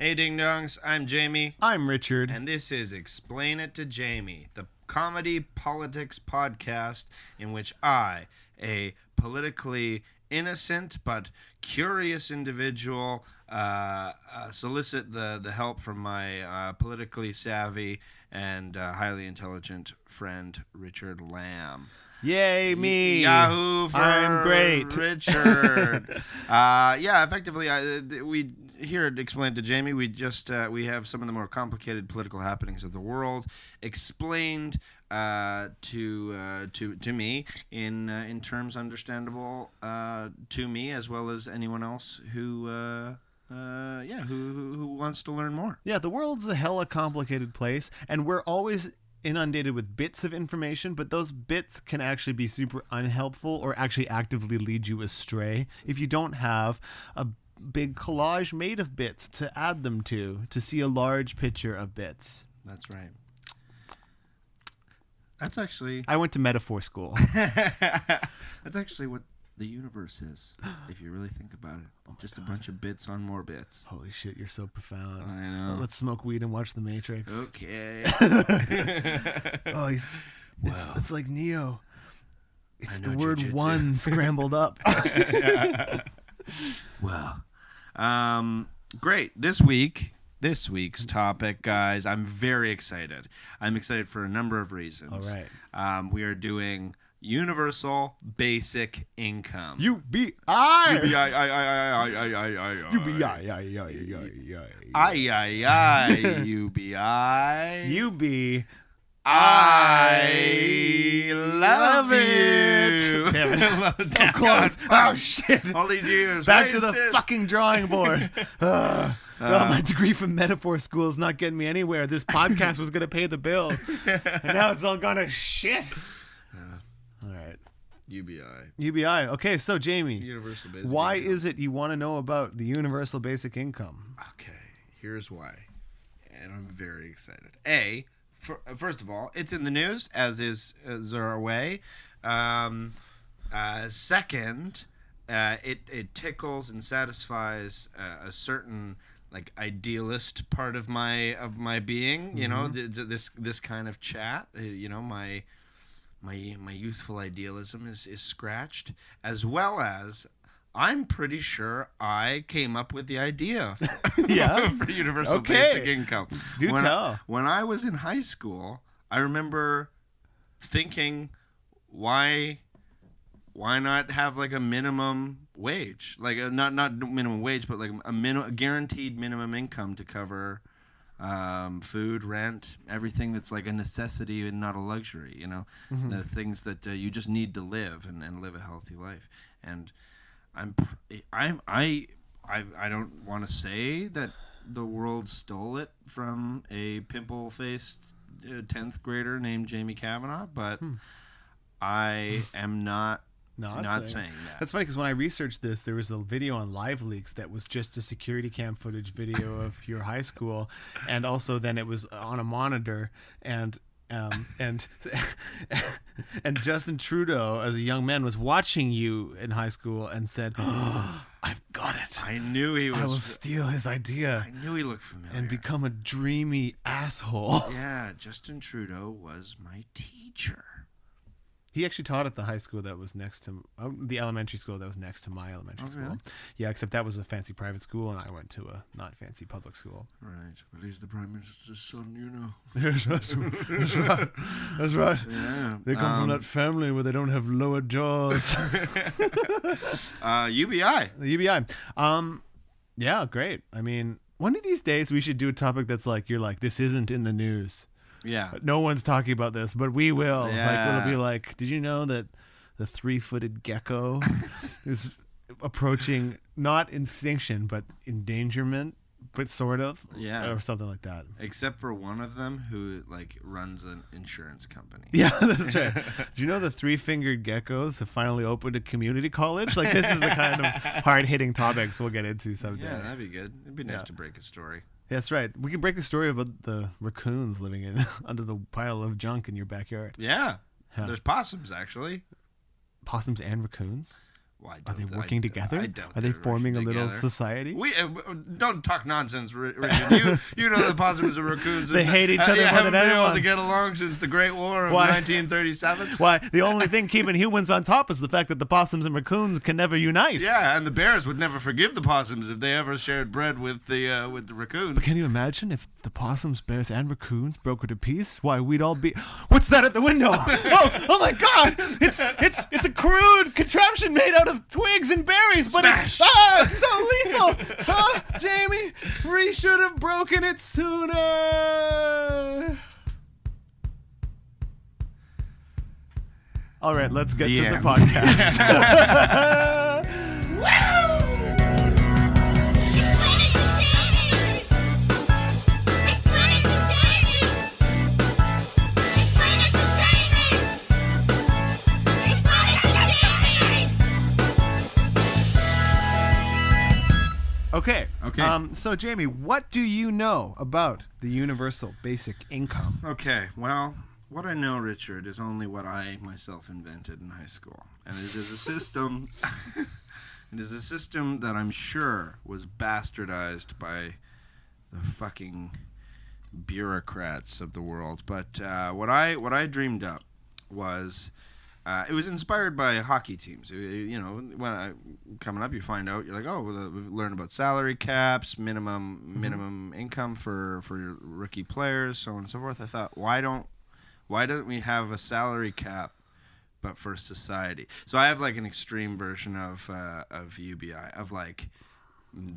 Hey Ding Dongs, I'm Jamie, I'm Richard. and this is Explain It to Jamie, the comedy politics podcast in which I, a politically innocent but curious individual, solicit the help from my politically savvy and highly intelligent friend Richard Lamb. Yay, me. Yahoo for I'm great. Richard. Effectively, we here at Explain to Jamie, we just we have some of the more complicated political happenings of the world explained to me in terms understandable to me as well as anyone else who wants to learn more. Yeah, the world's a hella complicated place, and we're always inundated with bits of information, but those bits can actually be super unhelpful or actually actively lead you astray if you don't have a big collage made of bits to add them to see a large picture of bits. That's right. That's actually... I went to metaphor school. That's actually what the universe is, if you really think about it. Just a bunch of bits on more bits. Holy shit, you're so profound. I know. Let's smoke weed and watch The Matrix. Okay. Oh, it's like Neo. It's the word jujitsu. one scrambled up. Well, great. This week's topic, guys, I'm very excited. I'm excited for a number of reasons. All right. We are doing universal basic income. UBI. UBI. I love it. Damn it. So So close. Oh, shit. All these years. Back to the wasted. fucking drawing board. My degree from metaphor school is not getting me anywhere. This podcast was going to pay the bill. And now it's all gone to shit. All right. UBI. Okay, so Jamie, Universal basic why income. is it you want to know about the universal basic income? Okay, here's why. And I'm very excited. First of all, it's in the news, as our way. Second, it tickles and satisfies a certain like idealist part of my being. You know, this kind of chat. My youthful idealism is scratched, as well as I'm pretty sure I came up with the idea Yeah. for universal Okay. basic income. Do tell. When I was in high school, I remember thinking, why not have like a minimum wage, like not minimum wage, but like a guaranteed minimum income to cover food, rent, everything that's like a necessity and not a luxury. The things that you just need to live and live a healthy life. And I don't want to say that the world stole it from a pimple-faced 10th grader named Jamie Kavanaugh, but I am not saying that. That's funny because when I researched this, there was a video on LiveLeaks that was just a security cam footage video of your high school, and also then it was on a monitor, and Justin Trudeau, as a young man, was watching you in high school and said, "Oh, I've got it. I knew he was. I will steal his idea I knew he looked familiar. and become a dreamy asshole." Yeah, Justin Trudeau was my teacher. He actually taught at the high school that was next to the elementary school that was next to my elementary school. Really? Yeah, except that was a fancy private school, and I went to a not fancy public school. Right, but he's the Prime Minister's son, Yes, that's right. That's right. Yeah. They come from that family where they don't have lower jaws. UBI. The UBI. Yeah, great. I mean, one of these days we should do a topic that's like, you're like, this isn't in the news. Yeah. No one's talking about this, but we will. Yeah. Like, it'll be like, did you know that the 3-footed gecko is approaching not extinction, but endangerment, but sort of? Yeah. Or something like that. Except for one of them who like runs an insurance company. Yeah, that's right. Do you know the 3-fingered geckos have finally opened a community college? Like, this is the kind of hard-hitting topics we'll get into someday. Yeah, that'd be good. It'd be nice Yeah. to break a story. That's right. We can break the story about the raccoons living in under the pile of junk in your backyard. Yeah. Yeah. There's possums actually. Possums and raccoons? Well, Are they working together? I doubt Are they they're forming a working little together. society? We don't talk nonsense, Richard. You know the possums and raccoons. They hate each other more haven't than been able anyone. to get along since the Great War of Why? 1937. Why, the only thing keeping humans on top is the fact that the possums and raccoons can never unite. Yeah, and the bears would never forgive the possums if they ever shared bread with the raccoons. But can you imagine if the possums, bears, and raccoons broke into peace? Why, we'd all be... What's that at the window? oh my God! It's a crude contraption made out of twigs and berries, but Smash! it's so lethal! Jamie, we should have broken it sooner! All right, let's get The to end. the podcast. Okay. So, Jamie, what do you know about the universal basic income? Okay, well, what I know, Richard, is only what I myself invented in high school, and it is a system. It is a system that I'm sure was bastardized by the fucking bureaucrats of the world. But what I dreamed up was. It was inspired by hockey teams. You know, coming up, you find out, you're like, oh, we've learned about salary caps, minimum income for your rookie players, so on and so forth. I thought, why don't we have a salary cap, but for society? So I have like an extreme version of UBI of like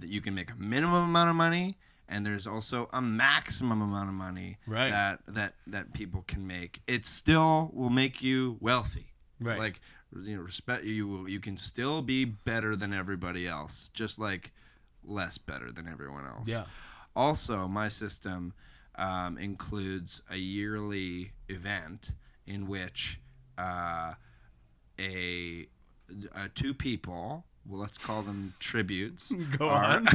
you can make a minimum amount of money. And there's also a maximum amount of money Right. that people can make. It still will make you wealthy. Right. Like, you know, respect you can still be better than everybody else, just like less better than everyone else. Yeah. Also, my system includes a yearly event in which two people, well, let's call them tributes, Go are on.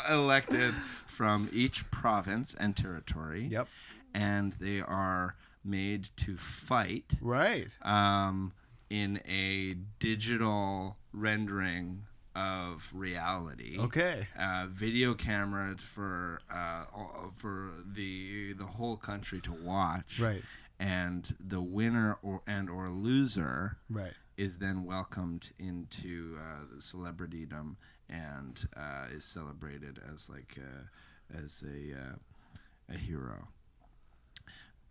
elected from each province and territory. Yep. And they are made to fight Right. in a digital rendering of reality. Okay. Video camera for the whole country to watch. Right. And the winner or loser Right. is then welcomed into the celebritydom and is celebrated as like a hero.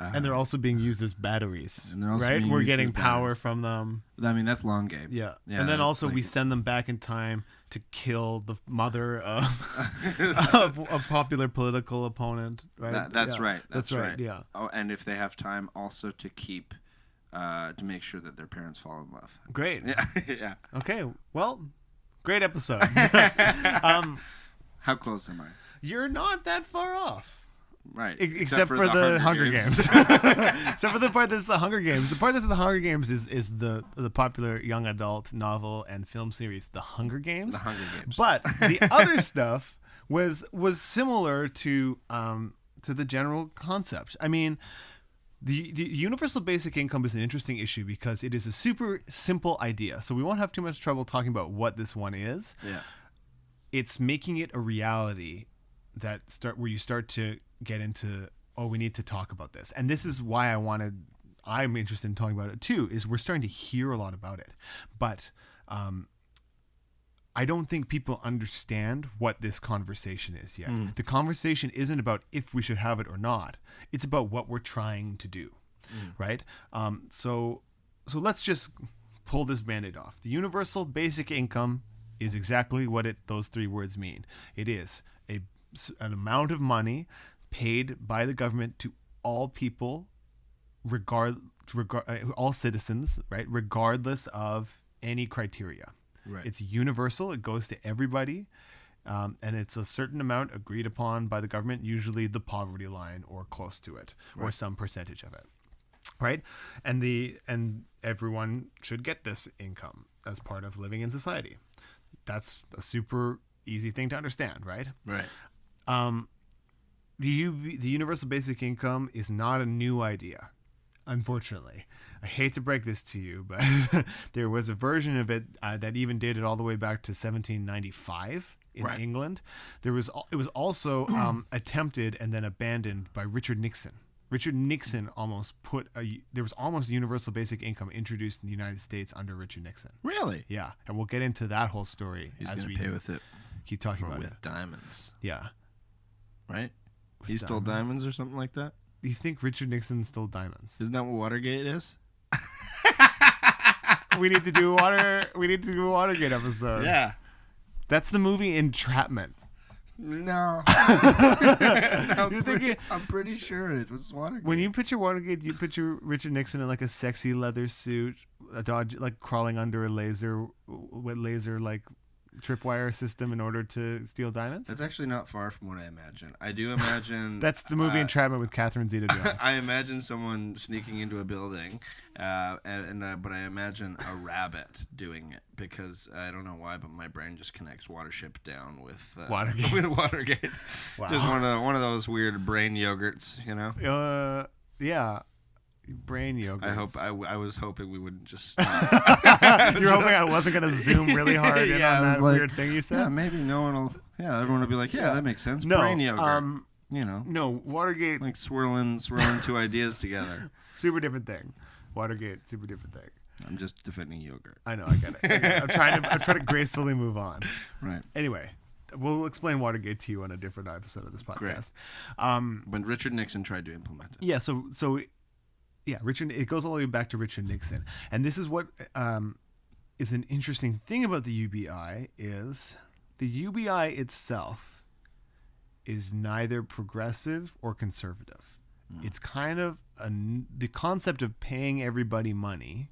And they're also being used as batteries, And they're also right? being We're used getting as power batteries. from them. I mean, that's long game. Yeah. Yeah, And then that's also like- we send them back in time to kill the mother of a popular political opponent, right? That's Yeah. right. That's right. Yeah. Oh, and if they have time, also to keep, to make sure that their parents fall in love. Great. Yeah, yeah. Okay. Well, great episode. How close am I? You're not that far off. Right. Except for the Hunger Games. Except for the part that's the Hunger Games. The part that's the Hunger Games is the popular young adult novel and film series, The Hunger Games. The Hunger Games. But the other stuff was similar to the general concept. I mean, the universal basic income is an interesting issue because it is a super simple idea. So we won't have too much trouble talking about what this one is. Yeah. It's making it a reality where you start to get into, oh, we need to talk about this. And this is why I'm interested in talking about it too, is we're starting to hear a lot about it. But I don't think people understand what this conversation is yet. The conversation isn't about if we should have it or not. It's about what we're trying to do, right? So let's just pull this Band-Aid off. The universal basic income is exactly what those three words mean. It is an amount of money paid by the government to all people, all citizens, right, regardless of any criteria. Right. It's universal. It goes to everybody, and it's a certain amount agreed upon by the government, usually the poverty line or close to it, or some percentage of it, right? And everyone should get this income as part of living in society. That's a super easy thing to understand, right? Right. The universal basic income is not a new idea. unfortunately. I hate to break this to you, but there was a version of it that even dated all the way back to 1795 in Right. England. It was also attempted and then abandoned by Richard Nixon. Richard Nixon there was almost universal basic income introduced in the United States under Richard Nixon. Really? Yeah, and we'll get into that whole story He's as gonna we pay with it keep talking or about with it. diamonds, Yeah. right? He stole diamonds? diamonds or something like that. You think Richard Nixon stole diamonds? Isn't that what Watergate is? We need to do a Watergate episode. Yeah. That's the movie Entrapment. No. You're thinking I'm pretty sure it was Watergate. when you picture Watergate, you picture Richard Nixon in like a sexy leather suit, a dodge like crawling under a laser like tripwire system in order to steal diamonds. That's actually not far from what I imagine. I do imagine. That's the movie Entrapment with Catherine Zeta-Jones. I imagine someone sneaking into a building, but I imagine a rabbit doing it because I don't know why, but my brain just connects Watership Down with Watergate. With Watergate. Wow. Just one of those weird brain yogurts, you know. Yeah, brain yoga. I was hoping we wouldn't just. You're hoping I wasn't gonna zoom really hard in Yeah, on I that was like, weird thing you said. Yeah, maybe no one will. Yeah, everyone will be like, yeah, that makes sense. No, Brain yogurt. You know, no, Watergate, like swirling two ideas together. super different thing. Watergate, super different thing. I'm just defending yogurt. I know, I get it. I'm trying to gracefully move on. Right. Anyway, we'll explain Watergate to you on a different episode of this podcast. When Richard Nixon tried to implement it. Yeah, so Richard. It goes all the way back to Richard Nixon, and this is what is an interesting thing about the UBI is the UBI itself is neither progressive or conservative. It's kind of the concept of paying everybody money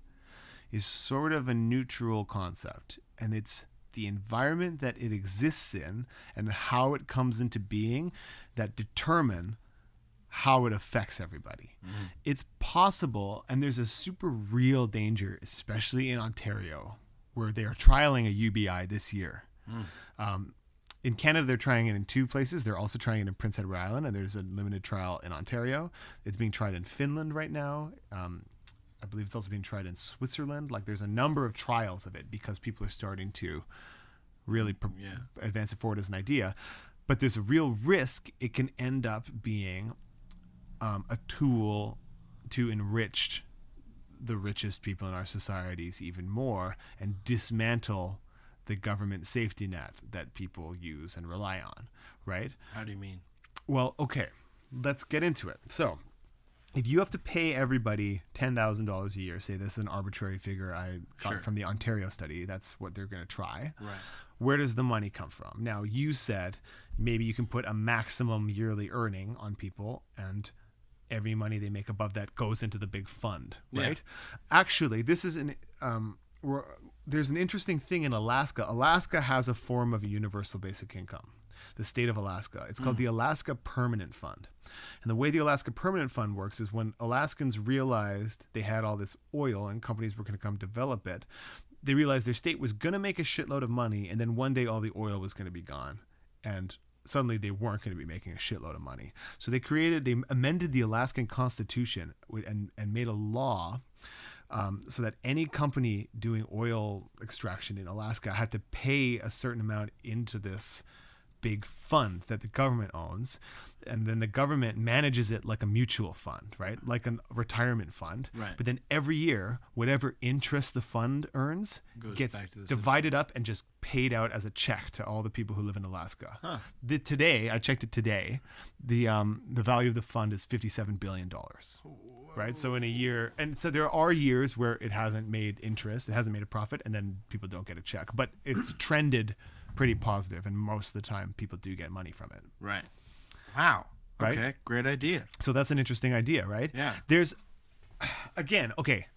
is sort of a neutral concept, and it's the environment that it exists in and how it comes into being that determine how it affects everybody. It's possible, and there's a super real danger, especially in Ontario, where they are trialing a UBI this year. In Canada, they're trying it in 2 places. They're also trying it in Prince Edward Island, and there's a limited trial in Ontario. It's being tried in Finland right now. I believe it's also being tried in Switzerland. Like, there's a number of trials of it because people are starting to really advance it forward as an idea. But there's a real risk it can end up being a tool to enrich the richest people in our societies even more and dismantle the government safety net that people use and rely on, right? How do you mean? Well, okay, let's get into it. So if you have to pay everybody $10,000 a year, say this is an arbitrary figure I got from the Ontario study, that's what they're going to try. Right. Where does the money come from? Now, you said maybe you can put a maximum yearly earning on people, and every money they make above that goes into the big fund, right? Yeah. Actually, this is there's an interesting thing in Alaska. Alaska has a form of a universal basic income. The state of Alaska. It's called the Alaska Permanent Fund. And the way the Alaska Permanent Fund works is when Alaskans realized they had all this oil and companies were going to come develop it, they realized their state was going to make a shitload of money, and then one day all the oil was going to be gone. And suddenly they weren't going to be making a shitload of money. So they amended the Alaskan Constitution and made a law so that any company doing oil extraction in Alaska had to pay a certain amount into this big fund that the government owns, and then the government manages it like a mutual fund, right? Like a retirement fund. Right. But then every year, whatever interest the fund earns gets divided up and just paid out as a check to all the people who live in Alaska. Huh. Today, I checked it today, the value of the fund is $57 billion. Right? So in a year, and so there are years where it hasn't made interest, it hasn't made a profit, and then people don't get a check. But it's trended pretty positive, and most of the time people do get money from it. Right. Wow. Right? Okay. Great idea. So that's an interesting idea, right? Yeah. There's, again, okay,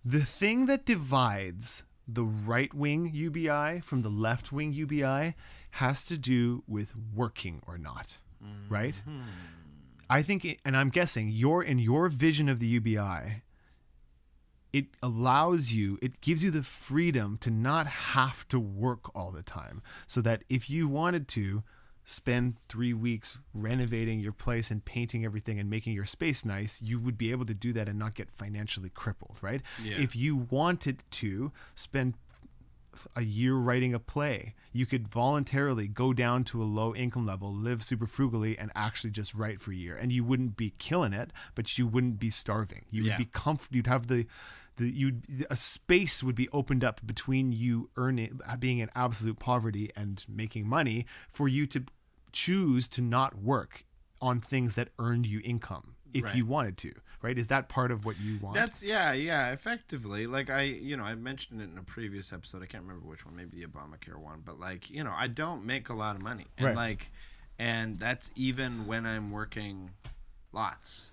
the thing that divides the right-wing UBI from the left-wing UBI has to do with working or not, right? I think, and I'm guessing, in your vision of the UBI, it gives you the freedom to not have to work all the time. So that if you wanted to, spend 3 weeks renovating your place and painting everything and making your space nice, you would be able to do that and not get financially crippled, right? Yeah. If you wanted to spend a year writing a play, you could voluntarily go down to a low income level, live super frugally, and actually just write for a year. And you wouldn't be killing it, but you wouldn't be starving. You would be comfortable. You'd have a space would be opened up between you being in absolute poverty and making money for you to choose to not work on things that earned you income if you wanted to, right? Is that part of what you want? That's effectively. Like I mentioned it in a previous episode. I can't remember which one, maybe the Obamacare one, but like, I don't make a lot of money. And and that's even when I'm working lots,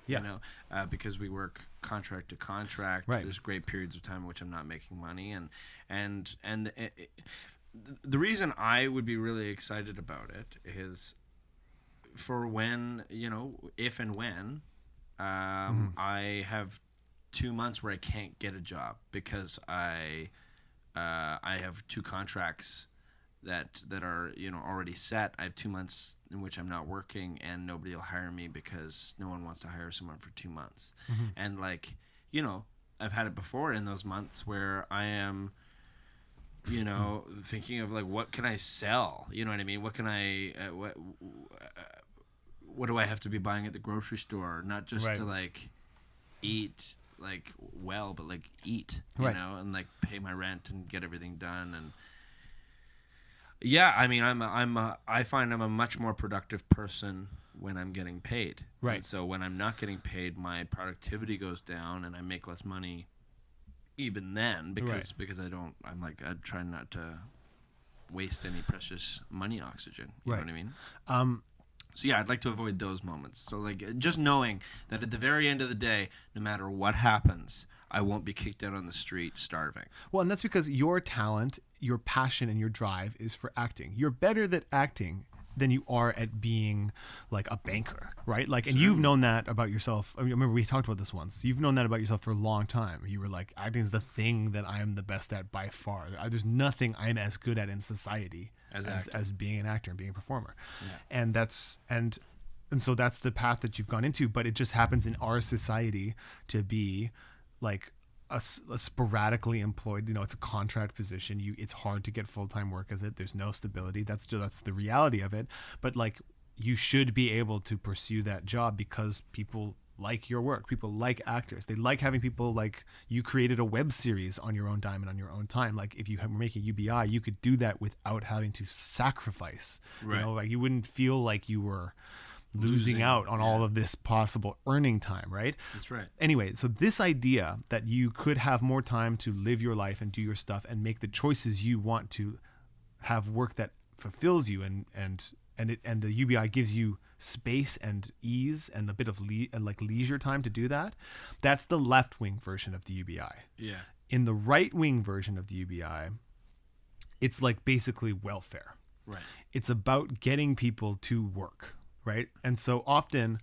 because we work contract to contract. Right. There's great periods of time in which I'm not making money, and the reason I would be really excited about it is for when, if and when I have 2 months where I can't get a job because I have 2 contracts that are already set. I have 2 months in which I'm not working and nobody will hire me because no one wants to hire someone for 2 months. And like, I've had it before in those months where I am, thinking of like, what can I sell? You know what I mean? What can I what do I have to be buying at the grocery store? Not just to like eat like well, but like eat, you know, and like pay my rent and get everything done. And yeah, I mean, I find I'm a much more productive person when I'm getting paid. Right. And so when I'm not getting paid, my productivity goes down and I make less money even then because I try not to waste any precious money oxygen. You know what I mean? So yeah, I'd like to avoid those moments. So like just knowing that at the very end of the day, no matter what happens, I won't be kicked out on the street starving. Well, and that's because your talent, your passion, and your drive is for acting. You're better at acting than you are at being like a banker, right? Like, and you've known that about yourself. I mean, remember we talked about this once. You've known that about yourself for a long time. You were like, acting is the thing that I am the best at by far. There's nothing I'm as good at in society as being an actor and being a performer. Yeah. And so that's the path that you've gone into, but it just happens in our society to be like a sporadically employed, it's a contract position. It's hard to get full-time work as it. There's no stability. That's the reality of it. But like, you should be able to pursue that job because people like your work. People like actors. They like having people like you created a web series on your own dime and on your own time. Like if you were making UBI, you could do that without having to sacrifice. Right. Like you wouldn't feel like you were losing out on all of this possible earning time, right? That's right. Anyway, so this idea that you could have more time to live your life and do your stuff and make the choices you want to have work that fulfills you and the UBI gives you space and ease and a bit of leisure time to do that. That's the left-wing version of the UBI. Yeah. In the right-wing version of the UBI, it's like basically welfare. Right. It's about getting people to work. Right. And so often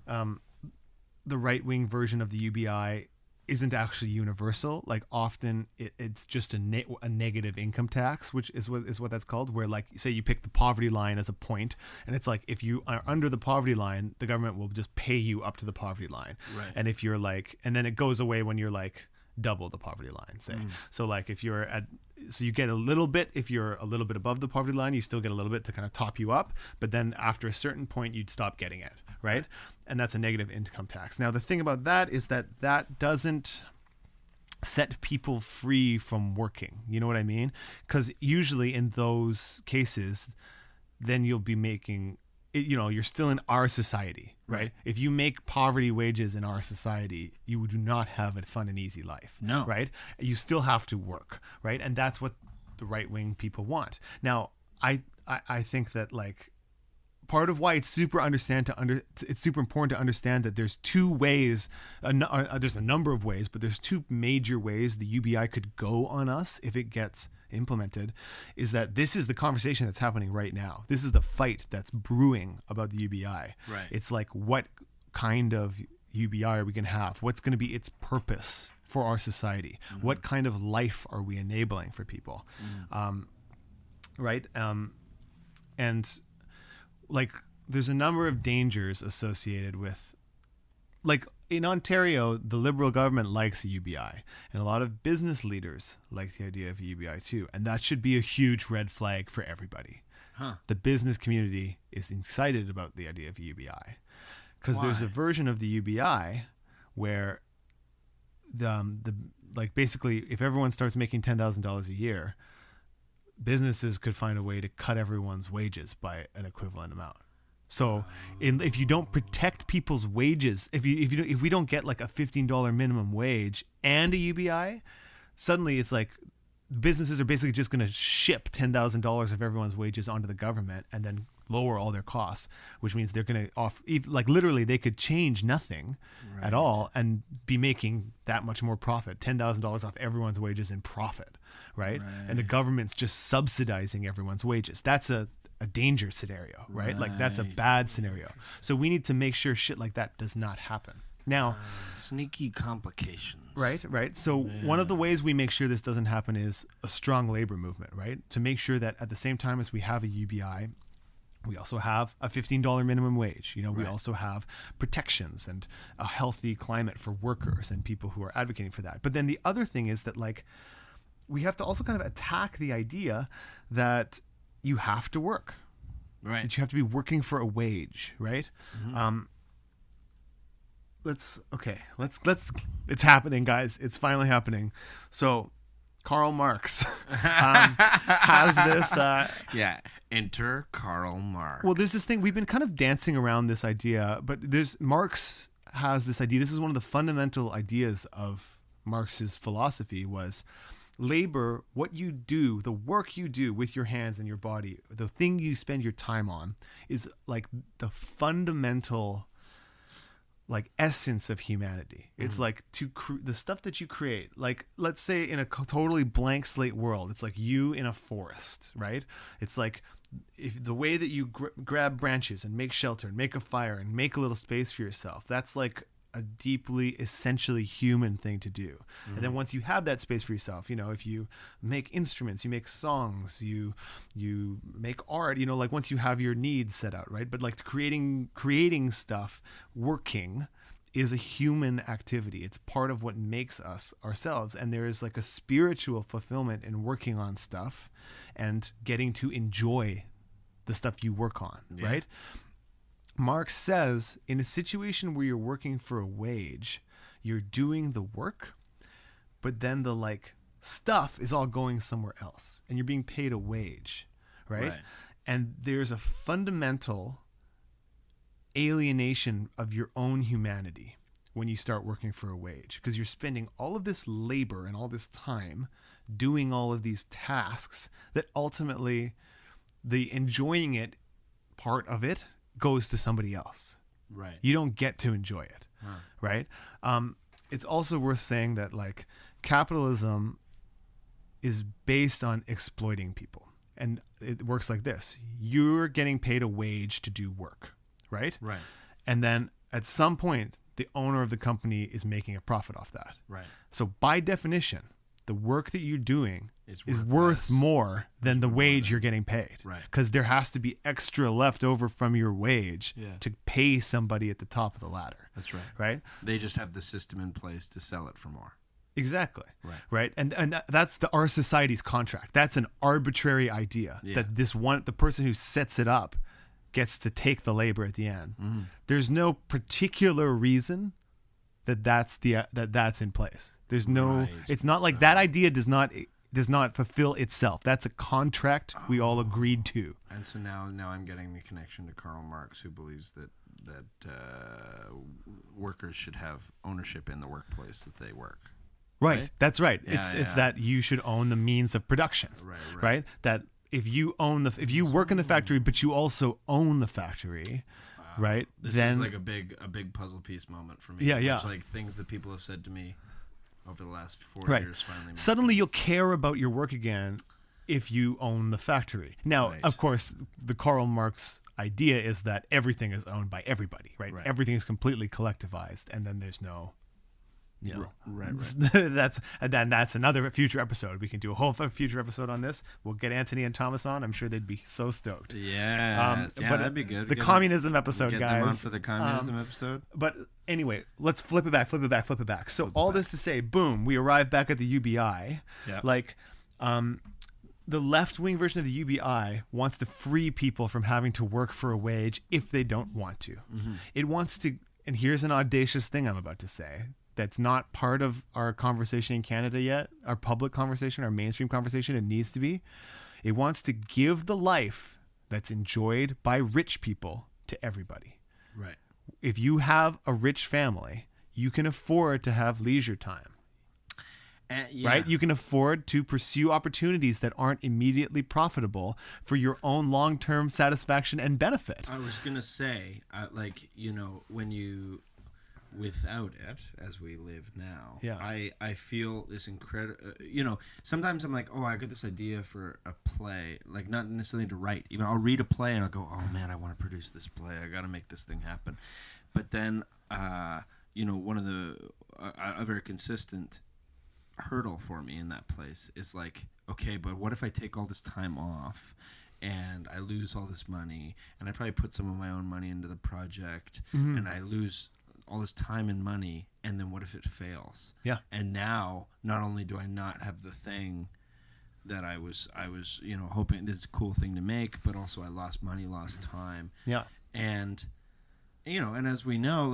the right wing version of the UBI isn't actually universal. Like often it's just a negative income tax, which is what that's called, where like, say you pick the poverty line as a point, and it's like, if you are under the poverty line, the government will just pay you up to the poverty line. Right. And if you're like, and then it goes away when you're like double the poverty line, say. So like if you're so you get a little bit, if you're a little bit above the poverty line, you still get a little bit to kind of top you up, but then after a certain point you'd stop getting it, right? And that's a negative income tax. Now the thing about that is that doesn't set people free from working. You know what I mean? Because usually in those cases, then you'll be making you're still in our society, right? If you make poverty wages in our society, you do not have a fun and easy life. No. Right? You still have to work, right? And that's what the right-wing people want. Now, I think that like part of why it's super important to understand that there's two ways, there's a number of ways, but there's two major ways the UBI could go on us if it gets implemented, is that this is the conversation that's happening right now. This is the fight that's brewing about the UBI. Right. It's like, what kind of UBI are we going to have? What's going to be its purpose for our society? What kind of life are we enabling for people? Right? And like there's a number of dangers associated with, like in Ontario, the Liberal government likes a UBI, and a lot of business leaders like the idea of a UBI too, and that should be a huge red flag for everybody. Huh. The business community is excited about the idea of a UBI because there's a Why? version of the UBI where the like basically if everyone starts making $10,000 a year, businesses could find a way to cut everyone's wages by an equivalent amount. So if you don't protect people's wages, if we don't get like a $15 minimum wage and a UBI, suddenly it's like businesses are basically just going to ship $10,000 of everyone's wages onto the government and then lower all their costs, which means they're going to offer, like literally they could change nothing at all and be making that much more profit, $10,000 off everyone's wages in profit, right? And the government's just subsidizing everyone's wages. That's a danger scenario, right? Like that's a bad scenario. So we need to make sure shit like that does not happen. Now, Sneaky complications. Right. So one of the ways we make sure this doesn't happen is a strong labor movement, right? To make sure that at the same time as we have a UBI, we also have a $15 minimum wage. You know, we also have protections and a healthy climate for workers and people who are advocating for that. But then the other thing is that like we have to also kind of attack the idea that you have to work. Right. That you have to be working for a wage, right? Let's it's happening, guys. It's finally happening. So Karl Marx has this Yeah. Enter Karl Marx. well, there's this thing we've been kind of dancing around this idea, but there's Marx has this idea. This is one of the fundamental ideas of Marx's philosophy was labor, what you do, the work you do with your hands and your body, the thing you spend your time on is like the fundamental like essence of humanity. It's like the stuff that you create. Like let's say in a totally blank slate world, it's like you in a forest, right? It's like if the way that you grab branches and make shelter and make a fire and make a little space for yourself, that's like a deeply essentially human thing to do. And then once you have that space for yourself, you know, if you make instruments, you make songs, you make art, you know, like once you have your needs set out, right? But like creating stuff, working is a human activity. It's part of what makes us ourselves. And there is like a spiritual fulfillment in working on stuff and getting to enjoy the stuff you work on, right? Marx says in a situation where you're working for a wage, you're doing the work, but then the like stuff is all going somewhere else and you're being paid a wage, right? And there's a fundamental alienation of your own humanity when you start working for a wage because you're spending all of this labor and all this time doing all of these tasks that ultimately the enjoying it part of it goes to somebody else. Right. You don't get to enjoy it. Right. It's also worth saying that like capitalism is based on exploiting people. And it works like this. You're getting paid a wage to do work. Right. And then at some point, the owner of the company is making a profit off that. Right. So by definition, the work that you're doing is worth worth less. more than the wage you're getting paid. Right. Because there has to be extra left over from your wage Yeah. to pay somebody at the top of the ladder. That's right. Right? They just have the system in place to sell it for more. Exactly. Right. Right. And that's our society's contract. That's an arbitrary idea that the person who sets it up gets to take the labor at the end. There's no particular reason that's in place. There's no, it's not like that idea does not fulfill itself. That's a contract we all agreed to. And so now I'm getting the connection to Karl Marx, who believes that workers should have ownership in the workplace that they work. Right. That's right. Yeah, It's that you should own the means of production. Right. That if you work in the factory, but you also own the factory, right? This then is like a big puzzle piece moment for me. Yeah. It's like things that people have said to me over the last 4 years finally make suddenly sense. you'll care about your work again if you own the factory. Now, of course, the Karl Marx idea is that everything is owned by everybody, right? Everything is completely collectivized, and then there's no You know, Right. that's another future episode. We can do a whole future episode on this. We'll get Anthony and Thomas on. I'm sure they'd be so stoked. Yeah, But that'd be good. The communism episode, get guys. them on for the communism episode. But anyway, let's flip it back. So all this to say, boom, we arrive back at the UBI. Yeah. Like, the left-wing version of the UBI wants to free people from having to work for a wage if they don't want to. It wants to, and here's an audacious thing I'm about to say that's not part of our conversation in Canada yet, our public conversation, our mainstream conversation. It needs to be. It wants to give the life that's enjoyed by rich people to everybody. Right. If you have a rich family, you can afford to have leisure time. Right? You can afford to pursue opportunities that aren't immediately profitable for your own long-term satisfaction and benefit. I was going to say, when you, without it, as we live now, I feel this incredible, sometimes I'm like, I got this idea for a play, like not necessarily to write. Even I'll read a play and I'll go, oh man, I want to produce this play. I got to make this thing happen. But then, one of a very consistent hurdle for me in that place is like, okay, but what if I take all this time off and I lose all this money, and I probably put some of my own money into the project, and I lose all this time and money, and then what if it fails? Yeah. And now not only do I not have the thing that I was hoping this cool thing to make, but also I lost money, lost time. Yeah. And and as we know,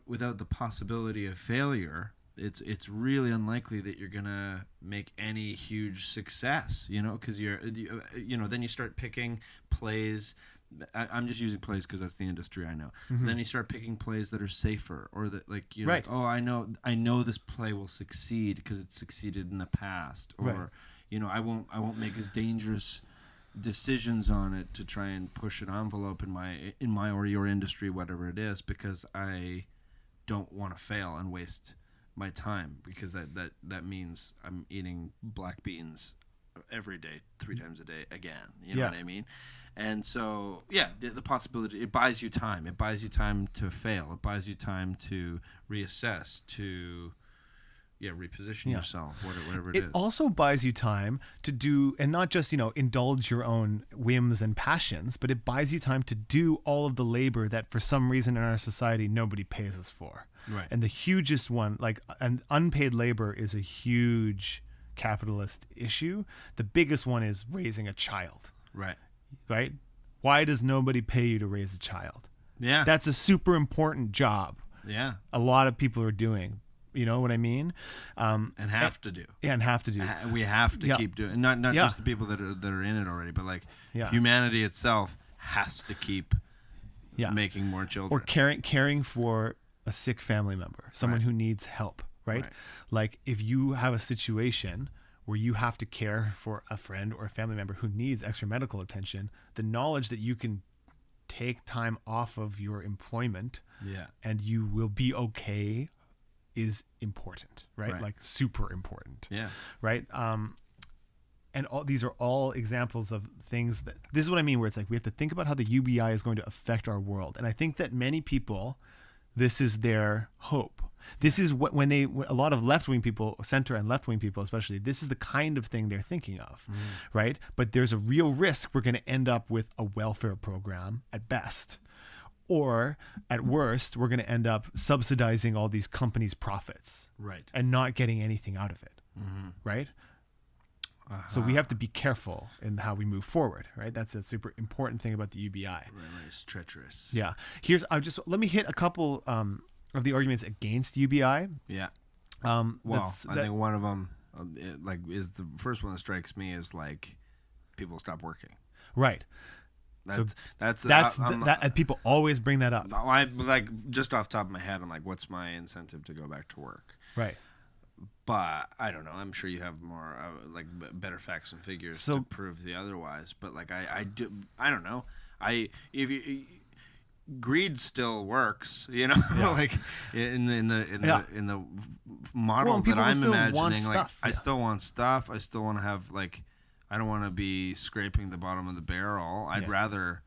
without the possibility of failure, it's really unlikely that you're gonna make any huge success, because then you start picking plays. I'm just using plays because that's the industry I know. Then you start picking plays that are safer, or that right. I know this play will succeed because it succeeded in the past, or right. I won't make as dangerous decisions on it to try and push an envelope in my or your industry, whatever it is, because I don't want to fail and waste my time, because that means I'm eating black beans every day, 3 times a day again. You know what I mean? And so, the possibility, it buys you time. It buys you time to fail. It buys you time to reassess, to reposition yourself, whatever it is. It also buys you time to do, and not just, indulge your own whims and passions, but it buys you time to do all of the labor that for some reason in our society nobody pays us for. Right. And the hugest one, an unpaid labor is a huge capitalist issue. The biggest one is raising a child. Right. Right? Why does nobody pay you to raise a child? Yeah. That's a super important job. Yeah. A lot of people are doing. You know what I mean? And have to do. Yeah, and have to do. We have to keep doing. Not just the people that are in it already, but humanity itself has to keep making more children. Or caring for a sick family member, someone who needs help, right? Like if you have a situation where you have to care for a friend or a family member who needs extra medical attention, the knowledge that you can take time off of your employment and you will be okay is important, right? Like super important. Yeah. Right? And these are all examples of things this is what I mean, where it's like we have to think about how the UBI is going to affect our world. And I think that many people, this is their hope. This is what, a lot of left-wing people, center and left-wing people especially, this is the kind of thing they're thinking of, right? But there's a real risk we're going to end up with a welfare program at best. Or at worst, we're going to end up subsidizing all these companies' profits. Right. And not getting anything out of it. Right? So we have to be careful in how we move forward, right? That's a super important thing about the UBI. Right. It's treacherous. Yeah. Let me hit a couple of the arguments against UBI. Yeah. I think one of them, is the first one that strikes me is people stop working. Right. That's people always bring that up. I just off the top of my head, I'm like, what's my incentive to go back to work? Right. But I don't know. I'm sure you have more better facts and figures to prove the otherwise. But I don't know. Greed still works, in the model that I'm imagining. I still want stuff. I still want to have I don't want to be scraping the bottom of the barrel. I'd rather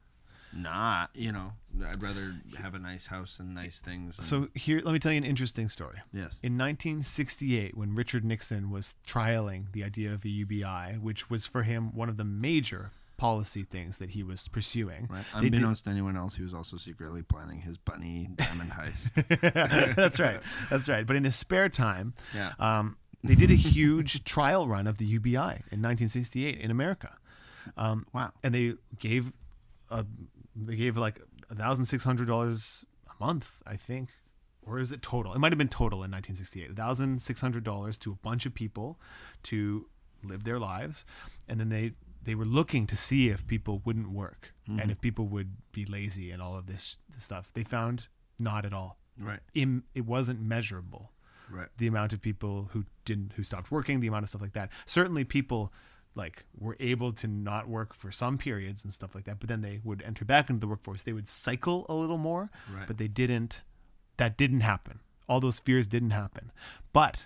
not, I'd rather have a nice house and nice things. And, So here, let me tell you an interesting story. yes. In 1968, when Richard Nixon was trialing the idea of a UBI, which was for him one of the major policy things that he was pursuing. Right. they did- Unbeknownst to anyone else, he was also secretly planning his bunny diamond heist. That's right. That's right. But in his spare time, Yeah. they did a huge trial run of the UBI in 1968 in America. Wow. And they gave like $1,600 a month, I think. Or is it total? It might have been total in 1968. $1,600 to a bunch of people to live their lives. And then they were looking to see if people wouldn't work and if people would be lazy and all of this stuff. They found not at all. Right. It wasn't measurable. Right. The amount of people who stopped working, the amount of stuff like that. Certainly people like were able to not work for some periods and stuff like that, but then they would enter back into the workforce. They would cycle a little more, Right. but that didn't happen. All those fears didn't happen. But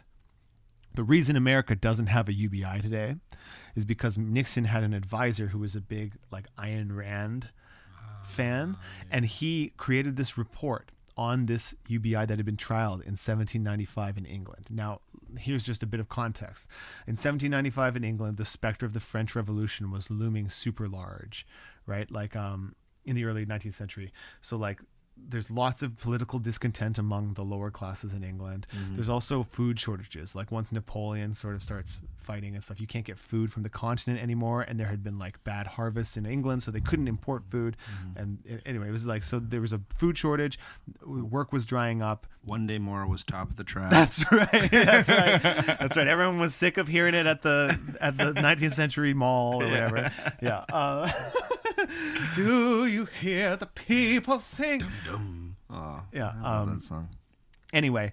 the reason America doesn't have a UBI today is because Nixon had an advisor who was a big like Ayn Rand fan, and he created this report on this UBI that had been trialed in 1795 in England. Now, here's just a bit of context. In 1795 in England, the specter of the French Revolution was looming super large, right? Like in the early 19th century. So like there's lots of political discontent among the lower classes in England. There's also food shortages. Like once Napoleon sort of starts fighting and stuff, you can't get food from the continent anymore. And there had been like bad harvests in England, so they couldn't import food. And anyway, it was like, so there was a food shortage. Work was drying up. One day more was top of the track. That's right. That's right. That's right. Everyone was sick of hearing it at the 19th century mall or whatever. Yeah. Do you hear the people sing? Oh, Yeah. I love that song. Anyway,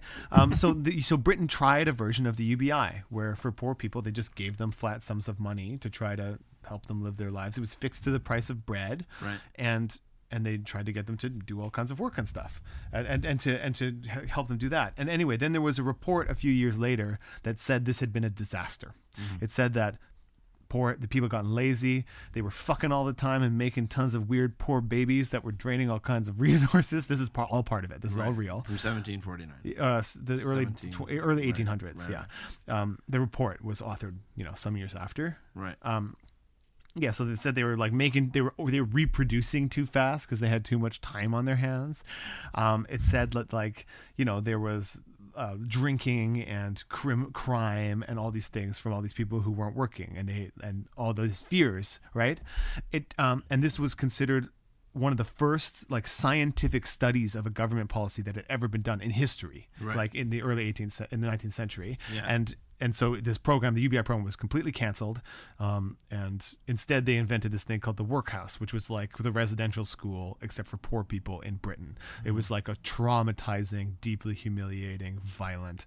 so Britain tried a version of the UBI where for poor people they just gave them flat sums of money to try to help them live their lives. It was fixed to the price of bread, Right. and they tried to get them to do all kinds of work and stuff, and to help them do that. And anyway, then there was a report a few years later that said this had been a disaster. It said that the people got lazy. They were fucking all the time and making tons of weird poor babies that were draining all kinds of resources. This is all part of it. This is all real. From 1749. The early 17. early Right, 1800s. right. Yeah. The report was authored, some years after. Right. Yeah, so they said they were like they were reproducing too fast because they had too much time on their hands. It said that there was drinking and crime and all these things from all these people who weren't working, and all those fears, right? And this was considered one of the first like scientific studies of a government policy that had ever been done in history, Right. like in the early 19th century. Yeah. And so this program, the UBI program, was completely canceled, and instead they invented this thing called the workhouse, which was like the residential school except for poor people in Britain. It was like a traumatizing, deeply humiliating, violent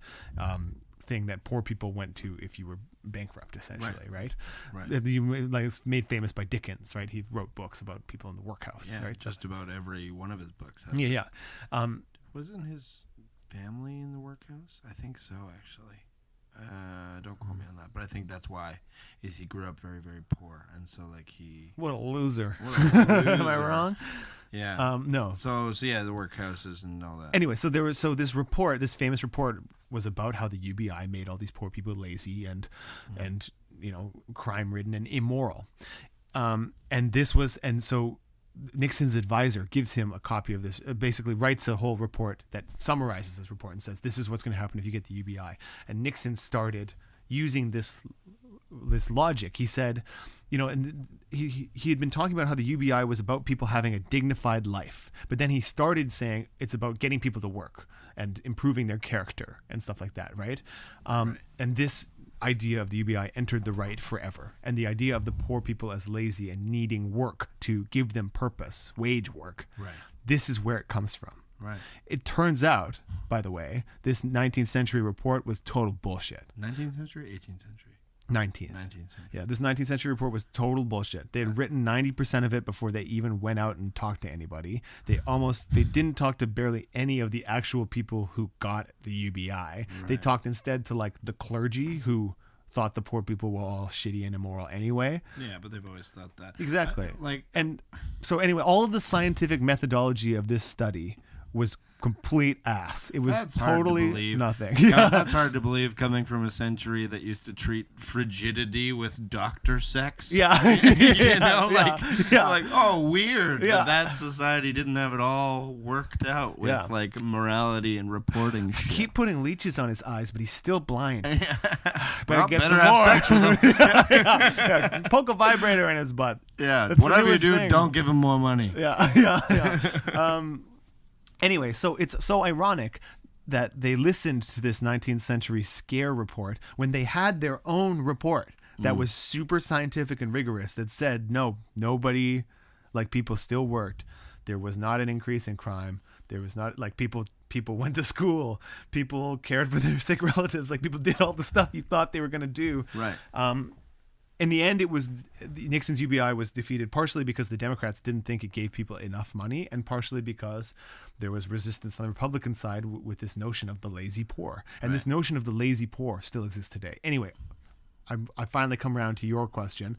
thing that poor people went to if you were bankrupt, essentially, right? Right. Like it's made famous by Dickens, right? He wrote books about people in the workhouse, Yeah, right? just about every one of his books. Has Yeah. Wasn't his family in the workhouse? I think so, actually. Don't quote me on that, but I think that's why is he grew up very, very poor, and so like he. What a loser! What a Am I loser. wrong? Yeah. No. So yeah, the workhouses and all that. Anyway, so this famous report was about how the UBI made all these poor people lazy and crime ridden and immoral. So Nixon's advisor gives him a copy of this, basically writes a whole report that summarizes this report and says, this is what's going to happen if you get the UBI. And Nixon started using this logic. He said, and he had been talking about how the UBI was about people having a dignified life. But then he started saying it's about getting people to work and improving their character and stuff like that, right? And this idea of the UBI entered the right forever. And the idea of the poor people as lazy and needing work to give them purpose, wage work, Right. this is where it comes from. Right. It turns out, by the way, this 19th century report was total bullshit. 19th century, 18th century. 19th. 19th century. Yeah, this 19th century report was total bullshit. They had written 90% of it before they even went out and talked to anybody. They didn't talk to barely any of the actual people who got the UBI. They talked instead to like the clergy who thought the poor people were all shitty and immoral anyway. Yeah, but they've always thought that. Exactly. Like, And so anyway, all of the scientific methodology of this study was complete ass. It was That's hard to totally believe. nothing. God, that's hard to believe coming from a century that used to treat frigidity with doctor sex. Yeah. You know, Yeah. like oh, weird Yeah. that society didn't have it all worked out with Yeah. like morality and reporting shit. Keep putting leeches on his eyes, but he's still blind. Well, get better some have more. sex with him. Yeah, poke a vibrator in his butt. Yeah, That's the whatever you newest do, thing. don't give him more money. Yeah. Anyway, so it's so ironic that they listened to this 19th century scare report when they had their own report that was super scientific and rigorous that said, no, nobody, like people still worked. There was not an increase in crime. There was not like people went to school. People cared for their sick relatives. Like people did all the stuff you thought they were going to do. Right. In the end, it was Nixon's UBI was defeated partially because the Democrats didn't think it gave people enough money, and partially because there was resistance on the Republican side with this notion of the lazy poor. And this notion of the lazy poor still exists today. Anyway, I finally come around to your question.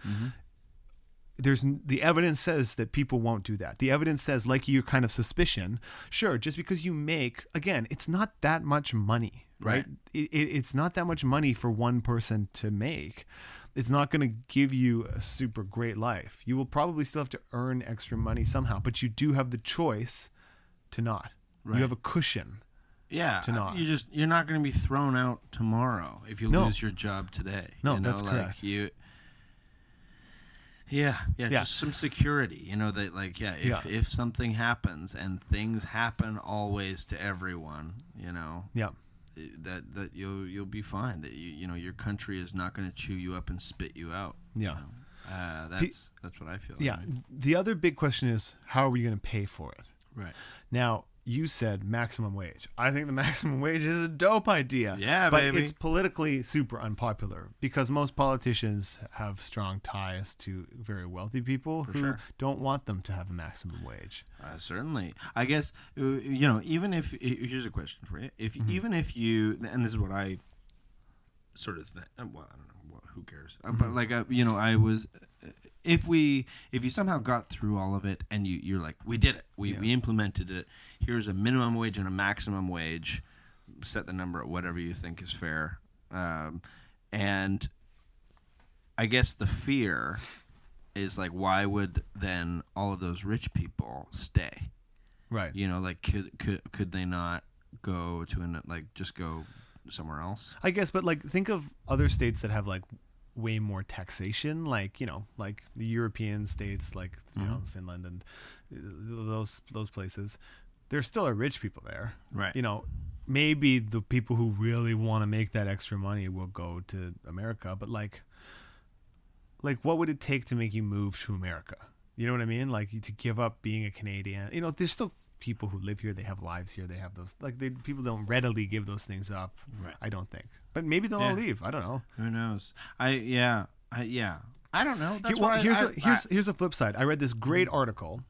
The evidence says that people won't do that. The evidence says, like your kind of suspicion, sure, just because you make, again, it's not that much money, right? It's not that much money for one person to make. It's not going to give you a super great life. You will probably still have to earn extra money somehow, but you do have the choice to not. Right. You have a cushion. Yeah, To not. you're not going to be thrown out tomorrow if you No. lose your job today. No, you know, that's like correct. Yeah, Yeah. just some security. You know that, like, if something happens, and things happen always to everyone, you know, Yeah. that you'll be fine. That you know your country is not going to chew you up and spit you out. Yeah. You know? That's what I feel. Yeah. I mean. The other big question is, how are we going to pay for it? Right. Now, you said maximum wage. I think the maximum wage is a dope idea. Yeah, but baby. it's politically super unpopular because most politicians have strong ties to very wealthy people who sure. don't want them to have a maximum wage. Certainly, I guess you know. Even if here's a question for you, if even if you, and this is what I sort of think. Well, I don't know. Who cares? But like, you know, I was. If you somehow got through all of it and you're like, we did it, we implemented it. Here's a minimum wage and a maximum wage. Set the number at whatever you think is fair. And I guess the fear is like, why would then all of those rich people stay? Right. You know, like could they not go to just go somewhere else? I guess, but like think of other states that have like way more taxation, like, you know, like the European states, like, you know, Finland and those places. There still are rich people there. Right. You know, maybe the people who really want to make that extra money will go to America, but like what would it take to make you move to America? You know what I mean? Like to give up being a Canadian. You know, there's still people who live here, they have lives here, they have those, like people don't readily give those things up. Right. I don't think. But maybe they'll all leave. I don't know. Who knows? I don't know. That's Well, why here's a flip side. I read this great article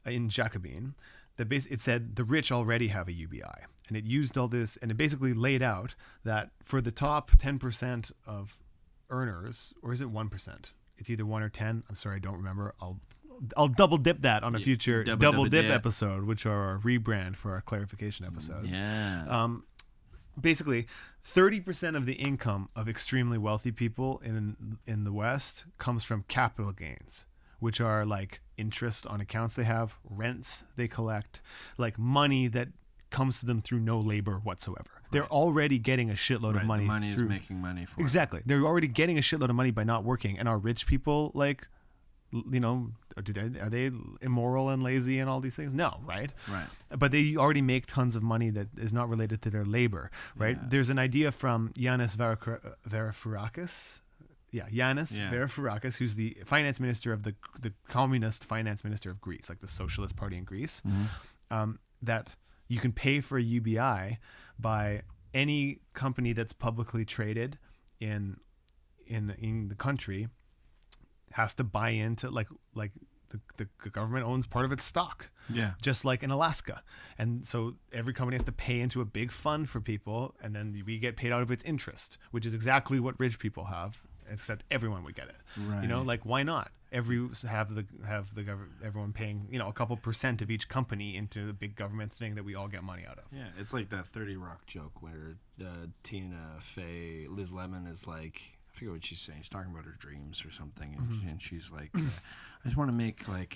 in Jacobin that it said the rich already have a UBI, and it used all this, and it basically laid out that for the top 10% of earners, or is it 1%? It's either 1 or 10. I'm sorry, I don't remember. I'll double dip that on a future double dip episode, which are our rebrand for our clarification episodes. Yeah. Basically, 30% of the income of extremely wealthy people in the West comes from capital gains, which are like interest on accounts they have, rents they collect, like money that comes to them through no labor whatsoever. Right. They're already getting a shitload of money. The money is making money for exactly. They're already getting a shitload of money by not working. And are rich people like, you know, are they immoral and lazy and all these things? No, right? Right. But they already make tons of money that is not related to their labor, right? Yeah. There's an idea from Yanis Varoufakis. Varoufakis, who's the finance minister of the communist finance minister of Greece, like the Socialist Party in Greece, that you can pay for a UBI by any company that's publicly traded in the country has to buy into like the government owns part of its stock. Yeah. Just like in Alaska. And so every company has to pay into a big fund for people, and then we get paid out of its interest, which is exactly what rich people have, except everyone would get it. Right. You know, like why not? Everyone paying, you know, a couple % of each company into the big government thing that we all get money out of. Yeah, it's like that 30 Rock joke where Tina Fey, Liz Lemon is like, I forget what she's saying. She's talking about her dreams or something, and, and she's like, I just want to make a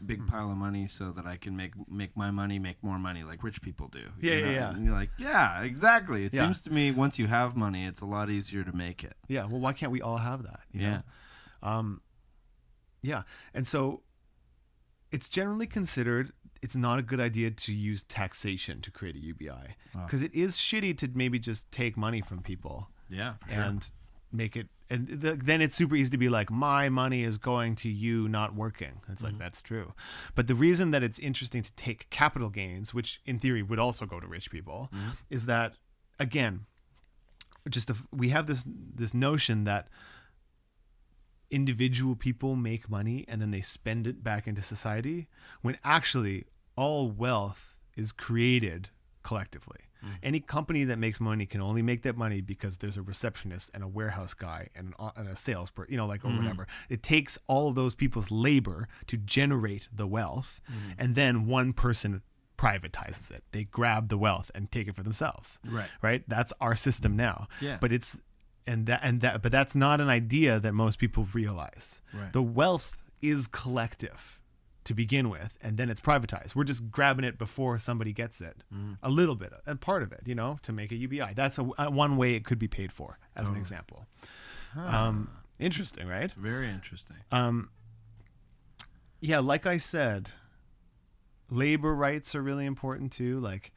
big pile of money so that I can make my money make more money like rich people do. Yeah, you know? yeah. And you're like, yeah, exactly. It Yeah. seems to me once you have money, it's a lot easier to make it. Yeah, well, why can't we all have that? You Yeah. know? Yeah, and so it's generally considered it's not a good idea to use taxation to create a UBI because it is shitty to maybe just take money from people Yeah, for sure. and make it, and then it's super easy to be like, my money is going to you not working. It's like, that's true. But the reason that it's interesting to take capital gains, which in theory would also go to rich people, is that, again, we have this notion that individual people make money and then they spend it back into society, when actually all wealth is created collectively. Any company that makes money can only make that money because there's a receptionist and a warehouse guy and a salesperson, you know, like, or whatever. It takes all of those people's labor to generate the wealth, and then one person privatizes it. They grab the wealth and take it for themselves. Right? That's our system now. Yeah. But but that's not an idea that most people realize. Right. The wealth is collective to begin with, and then it's privatized. We're just grabbing it before somebody gets it, a little bit, a part of it, you know, to make a UBI. That's one way it could be paid for, as an example. Interesting, right? Very interesting. Yeah, like I said, labor rights are really important too. Like,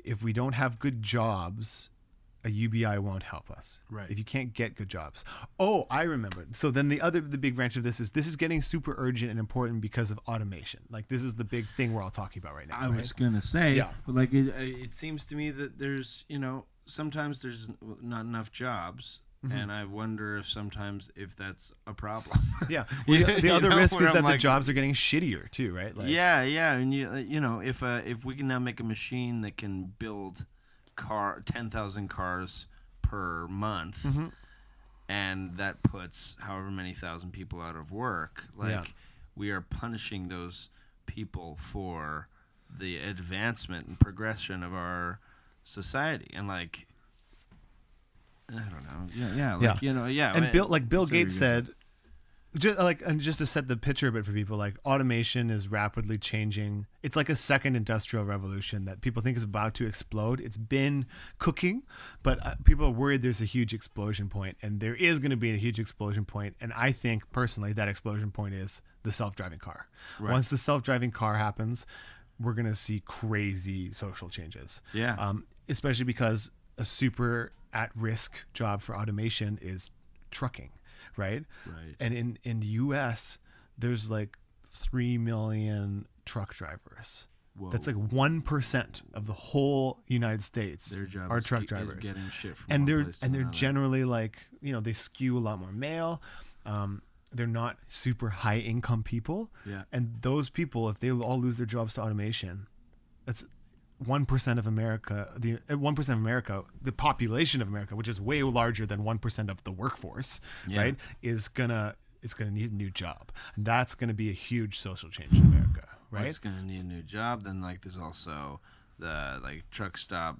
if we don't have good jobs, a UBI won't help us. Right. If you can't get good jobs. Oh, I remember. So then the big branch of this is getting super urgent and important because of automation. Like, this is the big thing we're all talking about right now. I right? was gonna say, Yeah. but like it seems to me that there's, you know, sometimes there's not enough jobs, and I wonder if that's a problem. Yeah. Well, the other risk where is that I'm the like, jobs are getting shittier too, right? Like, yeah, and you know, if we can now make a machine that can build 10,000 cars per month, and that puts however many thousand people out of work, like, we are punishing those people for the advancement and progression of our society, and like, I don't know, you know, And Bill so Gates you're said, just to set the picture a bit for people, like, automation is rapidly changing. It's like a second industrial revolution that people think is about to explode. It's been cooking, but people are worried there's a huge explosion point, and there is going to be a huge explosion point. And I think personally that explosion point is the self-driving car. Right. Once the self-driving car happens, we're going to see crazy social changes. Yeah. Especially because a super at-risk job for automation is trucking. Right. And in the U.S., there's like 3 million truck drivers. Whoa. That's like 1% of the whole United States. Their job are truck drivers. Is getting shit from and one place to they're another. generally, like, you know, they skew a lot more male. They're not super high income people. Yeah. And those people, if they all lose their jobs to automation, that's 1% of America, the 1% of America, the population of America, which is way larger than 1% of the workforce, right, it's gonna need a new job, and that's gonna be a huge social change in America, right? Well, it's gonna need a new job. Then, like, there's also the truck stop,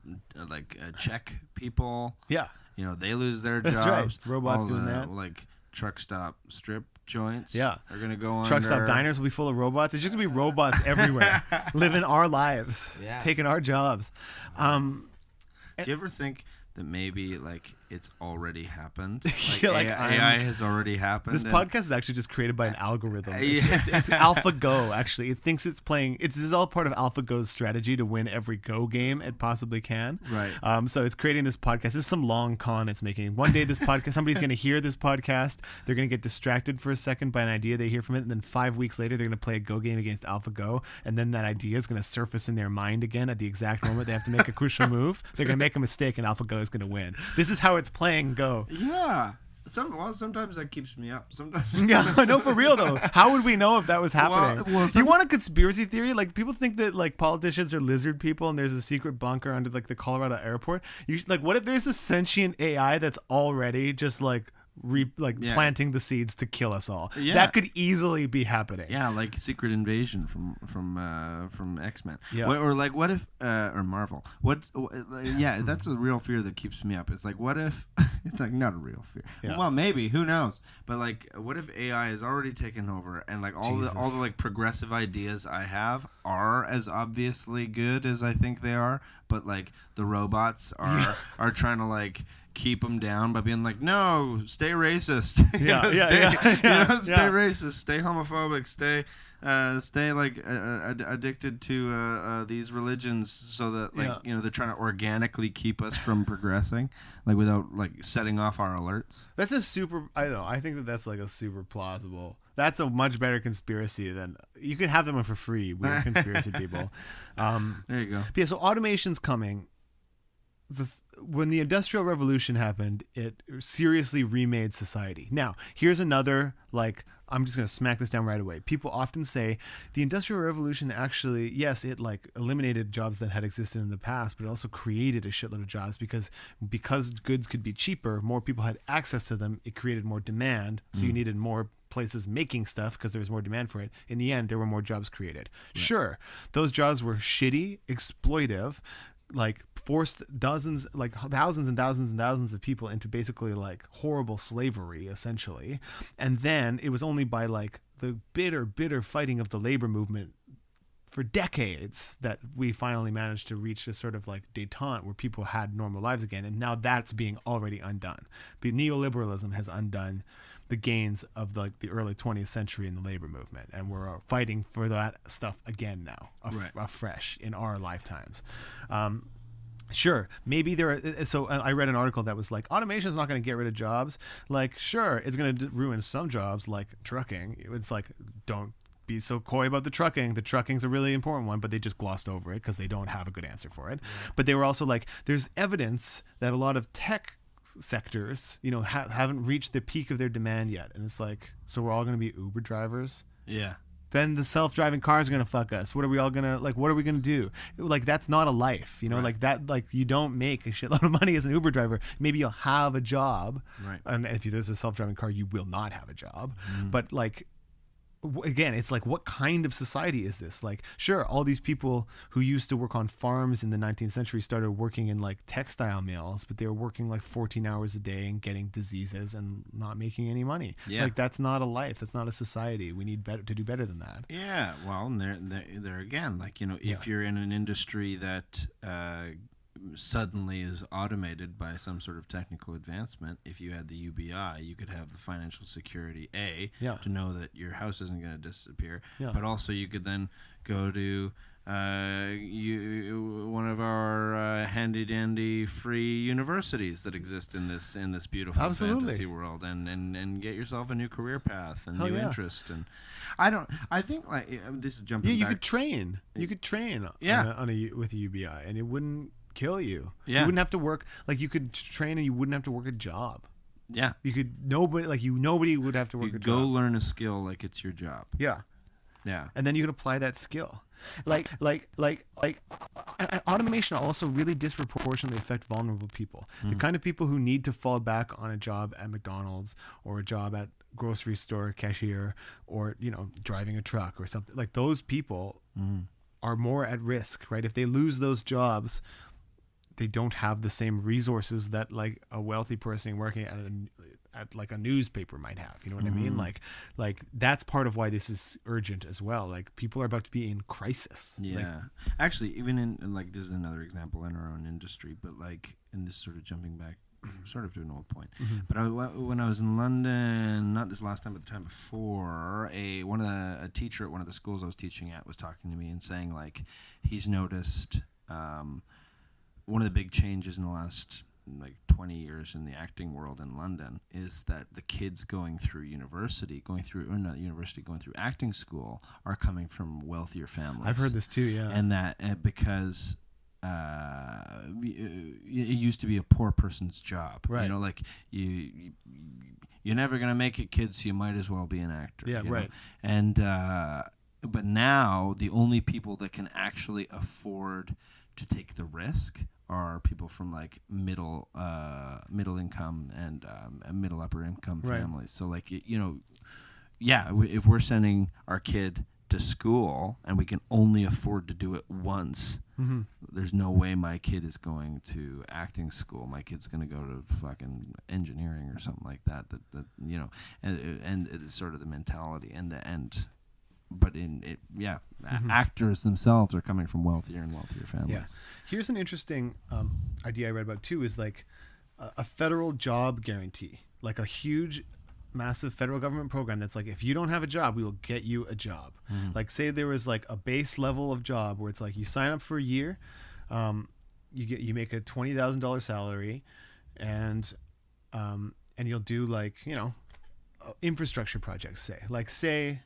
check people. Yeah, you know, they lose their that's jobs. right. Robots All doing the, that. Like, truck stop strip joints. Yeah, are gonna go on. Truck stop diners will be full of robots. It's just gonna be robots everywhere, living our lives, taking our jobs. Do you ever think that maybe, like, it's already happened? Like, Yeah, like, AI has already happened. This podcast is actually just created by an algorithm. Yeah. It's AlphaGo, actually. It thinks it's playing. This is all part of AlphaGo's strategy to win every Go game it possibly can. Right. So it's creating this podcast. This is some long con it's making. One day this podcast, somebody's going to hear this podcast. They're going to get distracted for a second by an idea they hear from it. And then 5 weeks later, they're going to play a Go game against AlphaGo. And then that idea is going to surface in their mind again at the exact moment they have to make a crucial move. They're going to make a mistake and AlphaGo is going to win. This is how it's playing Go. Yeah. Sometimes that keeps me up. Sometimes. Yeah, no, for real though. How would we know if that was happening? You want a conspiracy theory? Like people think that like politicians are lizard people, and there's a secret bunker under like the Colorado airport. Like, what if there's a sentient AI that's already just like planting the seeds to kill us all? Yeah. That could easily be happening. Yeah, like Secret Invasion from X-Men. Yeah. Or like what if or Marvel? Yeah, that's a real fear that keeps me up. It's like what if it's like not a real fear. Yeah. Well, maybe, who knows? But like what if AI has already taken over and like all the like progressive ideas I have are as obviously good as I think they are, but like the robots are trying to like keep them down by being like, no, stay racist. Stay racist, stay homophobic, stay like addicted to these religions, so that like they're trying to organically keep us from progressing, like without like setting off our alerts. That's a super. I don't know. I think that's like a super plausible. That's a much better conspiracy than you could have them for free. Weird conspiracy people. There you go. Yeah. So automation's coming. When the Industrial Revolution happened, it seriously remade society. Now, here's another, like, I'm just going to smack this down right away. People often say the Industrial Revolution actually, yes, it like eliminated jobs that had existed in the past, but it also created a shitload of jobs because goods could be cheaper, more people had access to them, it created more demand, so you needed more places making stuff because there was more demand for it. In the end, there were more jobs created. Right. Sure, those jobs were shitty, exploitive, like forced thousands and thousands and thousands of people into basically like horrible slavery essentially. And then it was only by like the bitter fighting of the labor movement for decades that we finally managed to reach a sort of like detente where people had normal lives again. And now that's being already undone. But neoliberalism has undone the gains of the early 20th century in the labor movement, and we're fighting for that stuff again now, afresh in our lifetimes. Sure, maybe there are. So I read an article that was like, automation is not going to get rid of jobs. Like, sure, it's going to ruin some jobs, like trucking. It's like, don't be so coy about the trucking. The trucking's a really important one, but they just glossed over it because they don't have a good answer for it. Yeah. But they were also like, there's evidence that a lot of tech sectors, haven't reached the peak of their demand yet. And it's like, so we're all going to be Uber drivers? Yeah. Then the self-driving cars are going to fuck us. What are we all going to, like, what are we going to do? Like, that's not a life, right. Like that, like you don't make a shitload of money as an Uber driver. Maybe you'll have a job. Right. And if there's a self-driving car, you will not have a job. But like, again, it's like, what kind of society is this? Like, sure, all these people who used to work on farms in the 19th century started working in like textile mills, but they were working like 14 hours a day and getting diseases and not making any money. Yeah. Like, that's not a life. That's not a society. We need to do better than that. Yeah. Well, and there again, like, if you're in an industry that suddenly is automated by some sort of technical advancement, if you had the UBI, you could have the financial security to know that your house isn't going to disappear, but also you could then go to one of our handy dandy free universities that exist in this beautiful fantasy world, and get yourself a new career path and new interest. And I think like this is jumping back. You could train with a UBI and it wouldn't kill you. You wouldn't have to work, like you could train and you wouldn't have to work a job. Yeah. You could nobody would have to work a job. Go learn a skill like it's your job. Yeah. Yeah. And then you can apply that skill. Like automation also really disproportionately affect vulnerable people. The kind of people who need to fall back on a job at McDonald's or a job at grocery store cashier or, driving a truck or something. Like those people are more at risk, right? If they lose those jobs, they don't have the same resources that like a wealthy person working at like a newspaper might have. You know what I mean? Like that's part of why this is urgent as well. Like people are about to be in crisis. Yeah. Actually, even in like, this is another example in our own industry, but like, in this sort of jumping back sort of to an old point. But when I was in London, not this last time, but the time before, a teacher at one of the schools I was teaching at was talking to me and saying like, he's noticed one of the big changes in the last like 20 years in the acting world in London is that the kids going through acting school are coming from wealthier families. I've heard this too, yeah. And that because it used to be a poor person's job. Right. You know, like you're never gonna make it, kids. So you might as well be an actor. Yeah, you know? right. And but now the only people that can actually afford to take the risk are people from like middle income and middle upper income Right. families. So like if we're sending our kid to school and we can only afford to do it once, Mm-hmm. there's no way my kid is going to acting school. My kid's going to go to fucking engineering or something like that. And it's sort of the mentality but actors themselves are coming from wealthier and wealthier families. Yeah. Here's an interesting idea I read about too, is like a federal job guarantee, like a huge, massive federal government program that's like, if you don't have a job, we will get you a job. Mm-hmm. Like say there was like a base level of job where it's like you sign up for a year, you make a $20,000 salary, and you'll do like, infrastructure projects. Say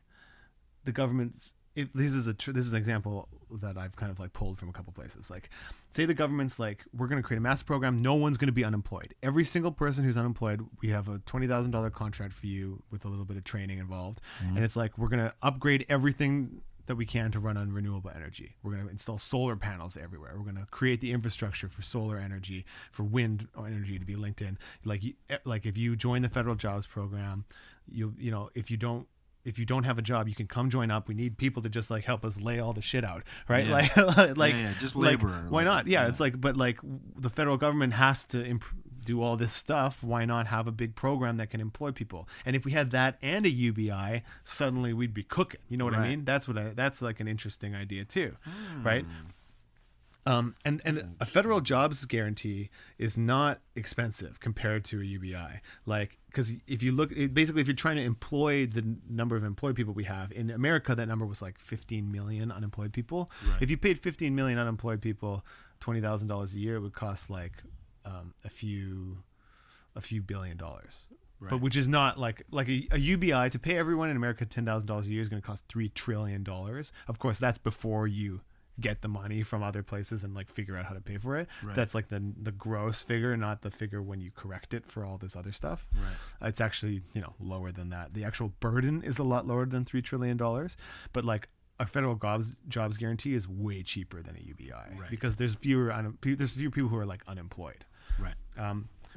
the government's, if this is an example that I've kind of like pulled from a couple places. Like, say the government's like, we're going to create a massive program. No one's going to be unemployed. Every single person who's unemployed, we have a $20,000 contract for you with a little bit of training involved. Mm-hmm. And it's like, we're going to upgrade everything that we can to run on renewable energy. We're going to install solar panels everywhere. We're going to create the infrastructure for solar energy, for wind energy to be linked in. Like if you join the federal jobs program, if you don't have a job, you can come join up. We need people to just like help us lay all the shit out, right? Yeah. Just labor. Why not? Yeah, it's like, but like the federal government has to do all this stuff. Why not have a big program that can employ people? And if we had that and a UBI, suddenly we'd be cooking. You know what I mean? That's like an interesting idea too, right? And a federal jobs guarantee is not expensive compared to a UBI. Like, because if you look, basically, if you're trying to employ the number of employed people we have in America, that number was like 15 million unemployed people. Right. If you paid 15 million unemployed people $20,000 a year, it would cost like a few $1 billion. Right. But which is not like a UBI to pay everyone in America $10,000 a year is going to cost $3 trillion. Of course, that's before you get the money from other places and like figure out how to pay for it. Right. That's like the gross figure, not the figure when you correct it for all this other stuff. Right. It's actually, lower than that. The actual burden is a lot lower than $3 trillion, but like a federal jobs guarantee is way cheaper than a UBI, Right. because there's fewer people who are like unemployed. Right.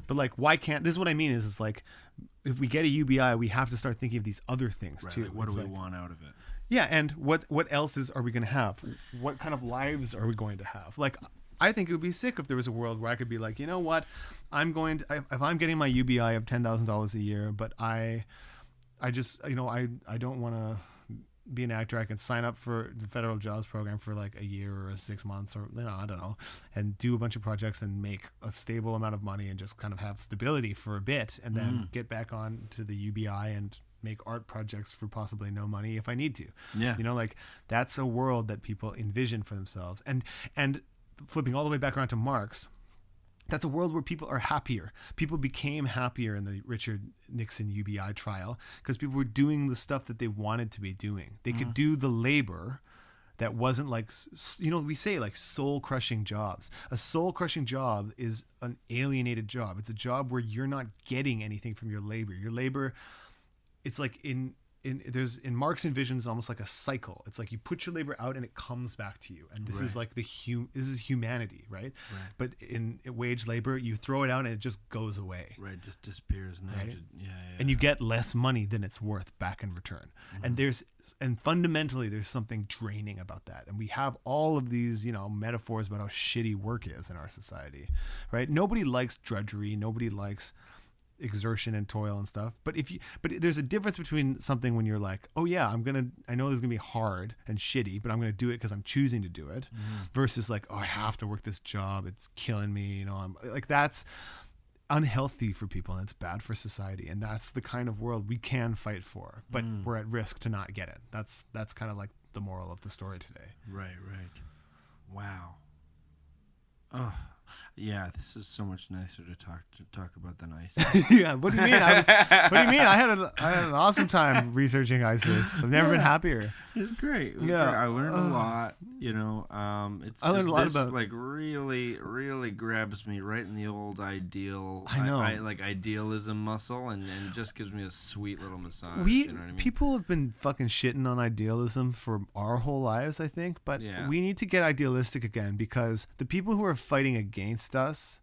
But like, why can't, this is what I mean is like, if we get a UBI, we have to start thinking of these other things Right. too. Like, what It's do we like, want out of it? yeah, and what else are we going to have? What kind of lives are we going to have? Like, I think it would be sick if there was a world where I could be like, you know what, if I'm getting my UBI of $10,000 a year, but I just, I don't want to be an actor. I can sign up for the federal jobs program for like a year or 6 months, or I don't know, and do a bunch of projects and make a stable amount of money and just kind of have stability for a bit, and then get back on to the UBI and make art projects for possibly no money if I need to. Yeah. Like that's a world that people envision for themselves. And flipping all the way back around to Marx, that's a world where people are happier. People became happier in the Richard Nixon UBI trial because people were doing the stuff that they wanted to be doing. They could do the labor that wasn't like, we say like soul crushing jobs. A soul crushing job is an alienated job. It's a job where you're not getting anything from your labor. Your labor, it's like in Marx envisions almost like a cycle. It's like you put your labor out and it comes back to you. And this is like this is humanity, right? But in wage labor, you throw it out and it just goes away. Right, just disappears. Right? Yeah. And you get less money than it's worth back in return. And fundamentally there's something draining about that. And we have all of these, metaphors about how shitty work is in our society, right? Nobody likes drudgery. Nobody likes exertion and toil and stuff, but there's a difference between something when you're like, oh yeah, I know this is gonna be hard and shitty, but I'm gonna do it because I'm choosing to do it, versus like, oh, I have to work this job, it's killing me, I'm like, that's unhealthy for people and it's bad for society, and that's the kind of world we can fight for, but we're at risk to not get it. That's kind of like the moral of the story today. Right. Wow. Oh, yeah. This is so much nicer to talk about than ISIS. Yeah. What do you mean? What do you mean? I had an awesome time researching ISIS. I've never been happier. It's great. Yeah. I learned a lot. I learned a lot this, about like really grabs me right in the old ideal. I know. I like idealism muscle, and just gives me a sweet little massage. We you know what I mean? people have been fucking shitting on idealism for our whole lives, I think, but Yeah. we need to get idealistic again because the people who are fighting against us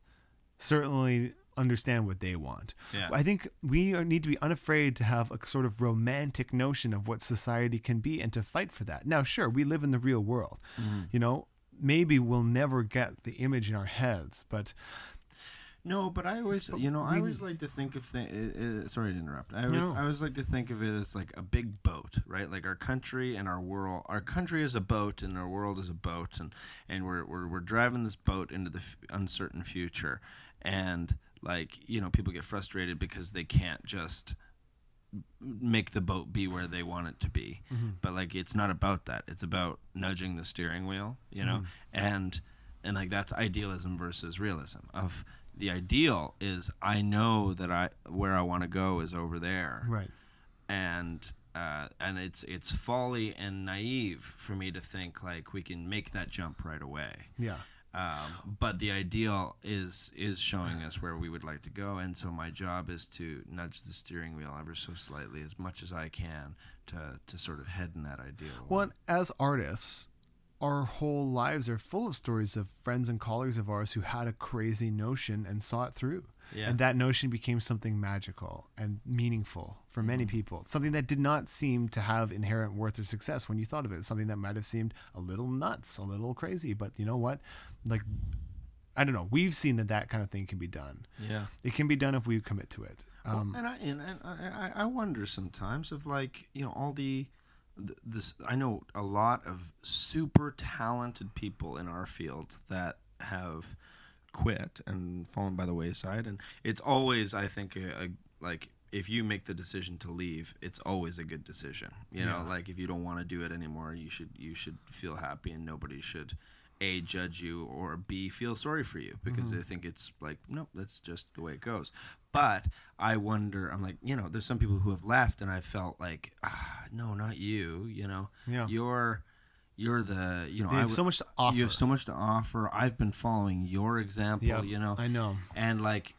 certainly understand what they want. Yeah. I think we need to be unafraid to have a sort of romantic notion of what society can be and to fight for that. Now, sure, we live in the real world. You know, maybe we'll never get the image in our heads, but No, but I always, I always like to think of things. Sorry to interrupt. I always like to think of it as like a big boat, right? Like our country and our world. Our country is a boat, and our world is a boat, and we're driving this boat into the uncertain future, and like people get frustrated because they can't just make the boat be where they want it to be. But like it's not about that. It's about nudging the steering wheel, and like that's idealism versus realism. Of the ideal is I know that where I want to go is over there, right. and it's folly and naive for me to think like we can make that jump right away. Yeah. But the ideal is showing us where we would like to go, and so my job is to nudge the steering wheel ever so slightly, as much as I can, to sort of head in that ideal. Well, and as artists, our whole lives are full of stories of friends and colleagues of ours who had a crazy notion and saw it through. Yeah. And that notion became something magical and meaningful for many people. Something that did not seem to have inherent worth or success when you thought of it. Something that might have seemed a little nuts, a little crazy. But you know what? Like, I don't know. We've seen that kind of thing can be done. Yeah. It can be done if we commit to it. And I wonder sometimes of like all this. I know a lot of super talented people in our field that have quit and fallen by the wayside, and it's always, I think, like if you make the decision to leave, it's always a good decision. Like if you don't want to do it anymore, you should feel happy, and nobody should A, judge you, or B, feel sorry for you, because I think it's like, no, that's just the way it goes. But I wonder, I'm like, there's some people who have left, and I felt like, no, not you, Yeah. You're the, They have so much to offer. You have so much to offer. I've been following your example, I know. And like,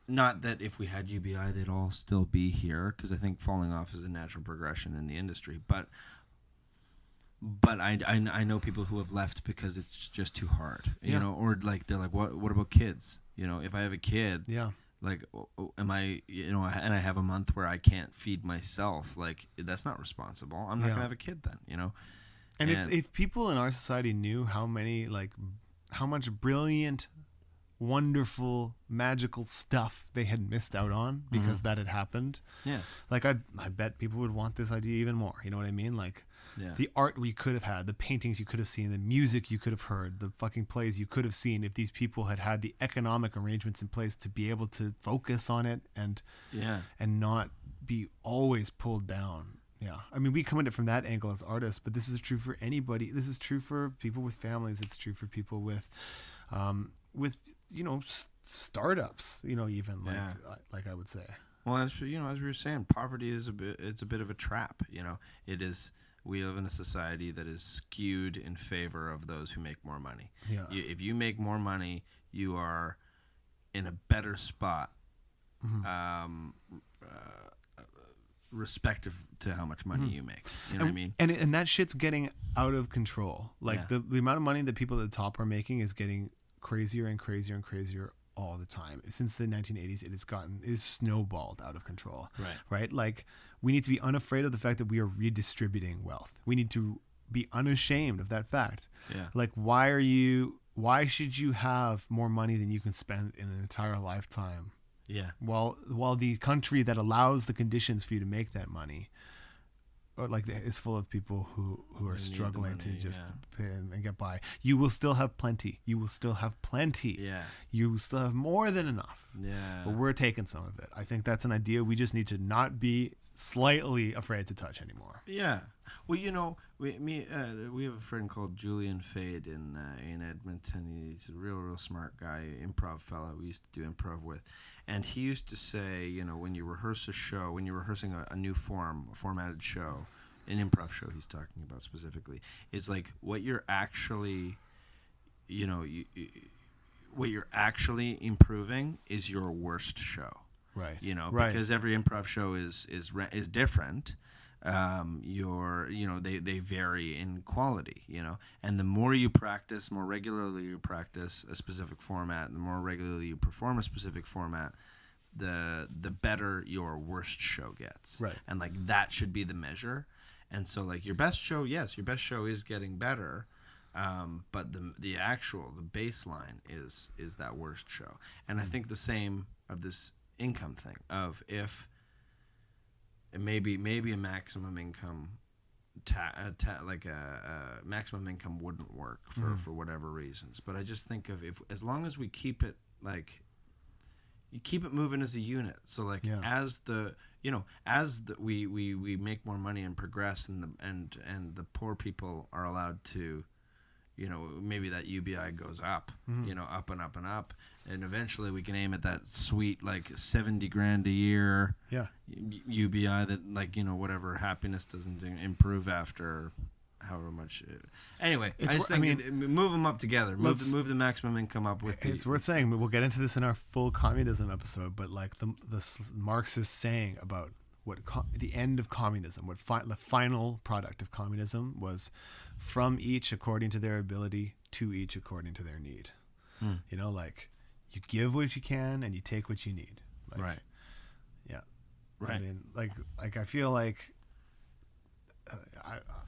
not that if we had UBI, they'd all still be here, because I think falling off is a natural progression in the industry. But I know people who have left because it's just too hard, or like they're like, what about kids? If I have a kid, Yeah. like, am I, and I have a month where I can't feed myself, like that's not responsible. I'm not gonna have a kid then, And if people in our society knew how much brilliant, wonderful, magical stuff they had missed out on because that had happened, Yeah. like I bet people would want this idea even more. You know what I mean? Like the art we could have had, the paintings you could have seen, the music you could have heard, the fucking plays you could have seen if these people had had the economic arrangements in place to be able to focus on it and not be always pulled down. Yeah, I mean, we come at it from that angle as artists, but this is true for anybody. This is true for people with families. It's true for people with startups. Even like I would say. Well, as we were saying, poverty is it's a bit of a trap. It is. We live in a society that is skewed in favor of those who make more money. Yeah. If you make more money, you are in a better spot. Respective to how much money you make. You know what I mean? And that shit's getting out of control. Like the amount of money that people at the top are making is getting crazier and crazier and crazier all the time. Since the 1980s, it is snowballed out of control. Right? Like we need to be unafraid of the fact that we are redistributing wealth. We need to be unashamed of that fact. Yeah. Like why should you have more money than you can spend in an entire lifetime? Yeah. While the country that allows the conditions for you to make that money, is full of people who are struggling to just pay and get by. You will still have plenty. You will still have plenty. Yeah. You will still have more than enough. Yeah. But we're taking some of it. I think that's an idea we just need to not be slightly afraid to touch anymore. Yeah. Well, we have a friend called Julian Fade in Edmonton. He's a real smart guy, improv fella we used to do improv with. And he used to say, when you rehearse a show, when you're rehearsing a new formatted show, an improv show he's talking about specifically, is like what you're actually you know, what you're actually improving is your worst show. Right. You know, Right. because every improv show is different. They vary in quality, you know, and the more you practice, more regularly you practice a specific format, the more regularly you perform a specific format, the better your worst show gets. Right. And like that should be the measure. And so like your best show, yes, your best show is getting better. But the baseline is that worst show. And I think the same of this income thing of if maybe a maximum income maximum income wouldn't work for whatever reasons, but I just think of if as long as we keep it like you keep it moving as a unit, so like as we make more money and progress and the poor people are allowed to, you know, maybe that UBI goes up, you know, up and up and up, and eventually we can aim at that sweet like $70,000 a year UBI that, like, you know, whatever happiness doesn't improve after however much. Anyway, I just think move them up together. Move the maximum income up with. It's worth saying. We'll get into this in our full communism episode, but like the Marxist saying about what the end of communism, the final product of communism was, from each according to their ability, to each according to their need. You know, like you give what you can and you take what you need. Like, right. Yeah. Right. I mean, like I feel like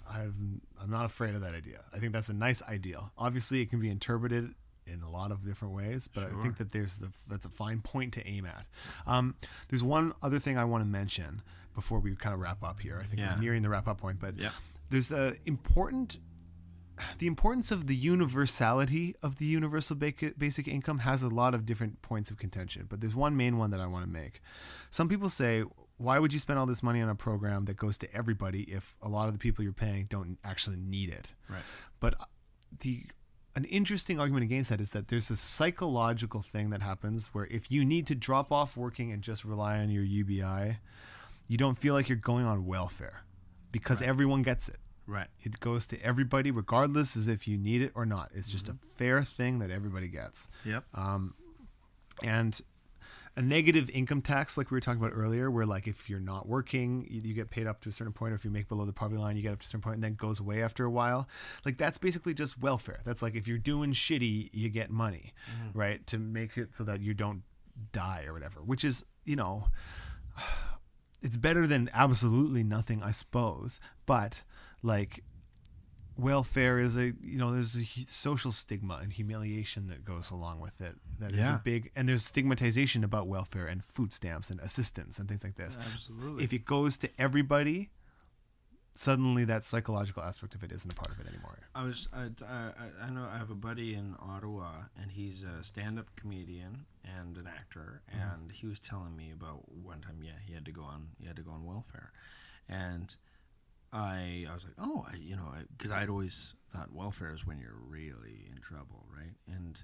I'm not afraid of that idea. I think that's a nice ideal. Obviously, it can be interpreted in a lot of different ways, but I think that that's a fine point to aim at. There's one other thing I want to mention before we kind of wrap up here. I think we're nearing the wrap up point, but there's the importance of the universality of the universal basic income has a lot of different points of contention, but there's one main one that I want to make. Some people say, why would you spend all this money on a program that goes to everybody if a lot of the people you're paying don't actually need it? Right. But an interesting argument against that is that there's a psychological thing that happens where if you need to drop off working and just rely on your UBI, you don't feel like you're going on welfare because everyone gets it. Right. It goes to everybody regardless as if you need it or not. It's just a fair thing that everybody gets. Yep. And a negative income tax, like we were talking about earlier, where like if you're not working, you get paid up to a certain point, or if you make below the poverty line, you get up to a certain point and then it goes away after a while. Like that's basically just welfare. That's like if you're doing shitty, you get money, right? To make it so that you don't die or whatever, which is, you know, it's better than absolutely nothing, I suppose. But like welfare is there's a social stigma and humiliation that goes along with it. That is a big, and there's stigmatization about welfare and food stamps and assistance and things like this. Absolutely. If it goes to everybody, suddenly that psychological aspect of it isn't a part of it anymore. I know I have a buddy in Ottawa, and he's a stand-up comedian and an actor, and he was telling me about one time, he had to go on welfare, and I was like, because I'd always thought welfare is when you're really in trouble, right? And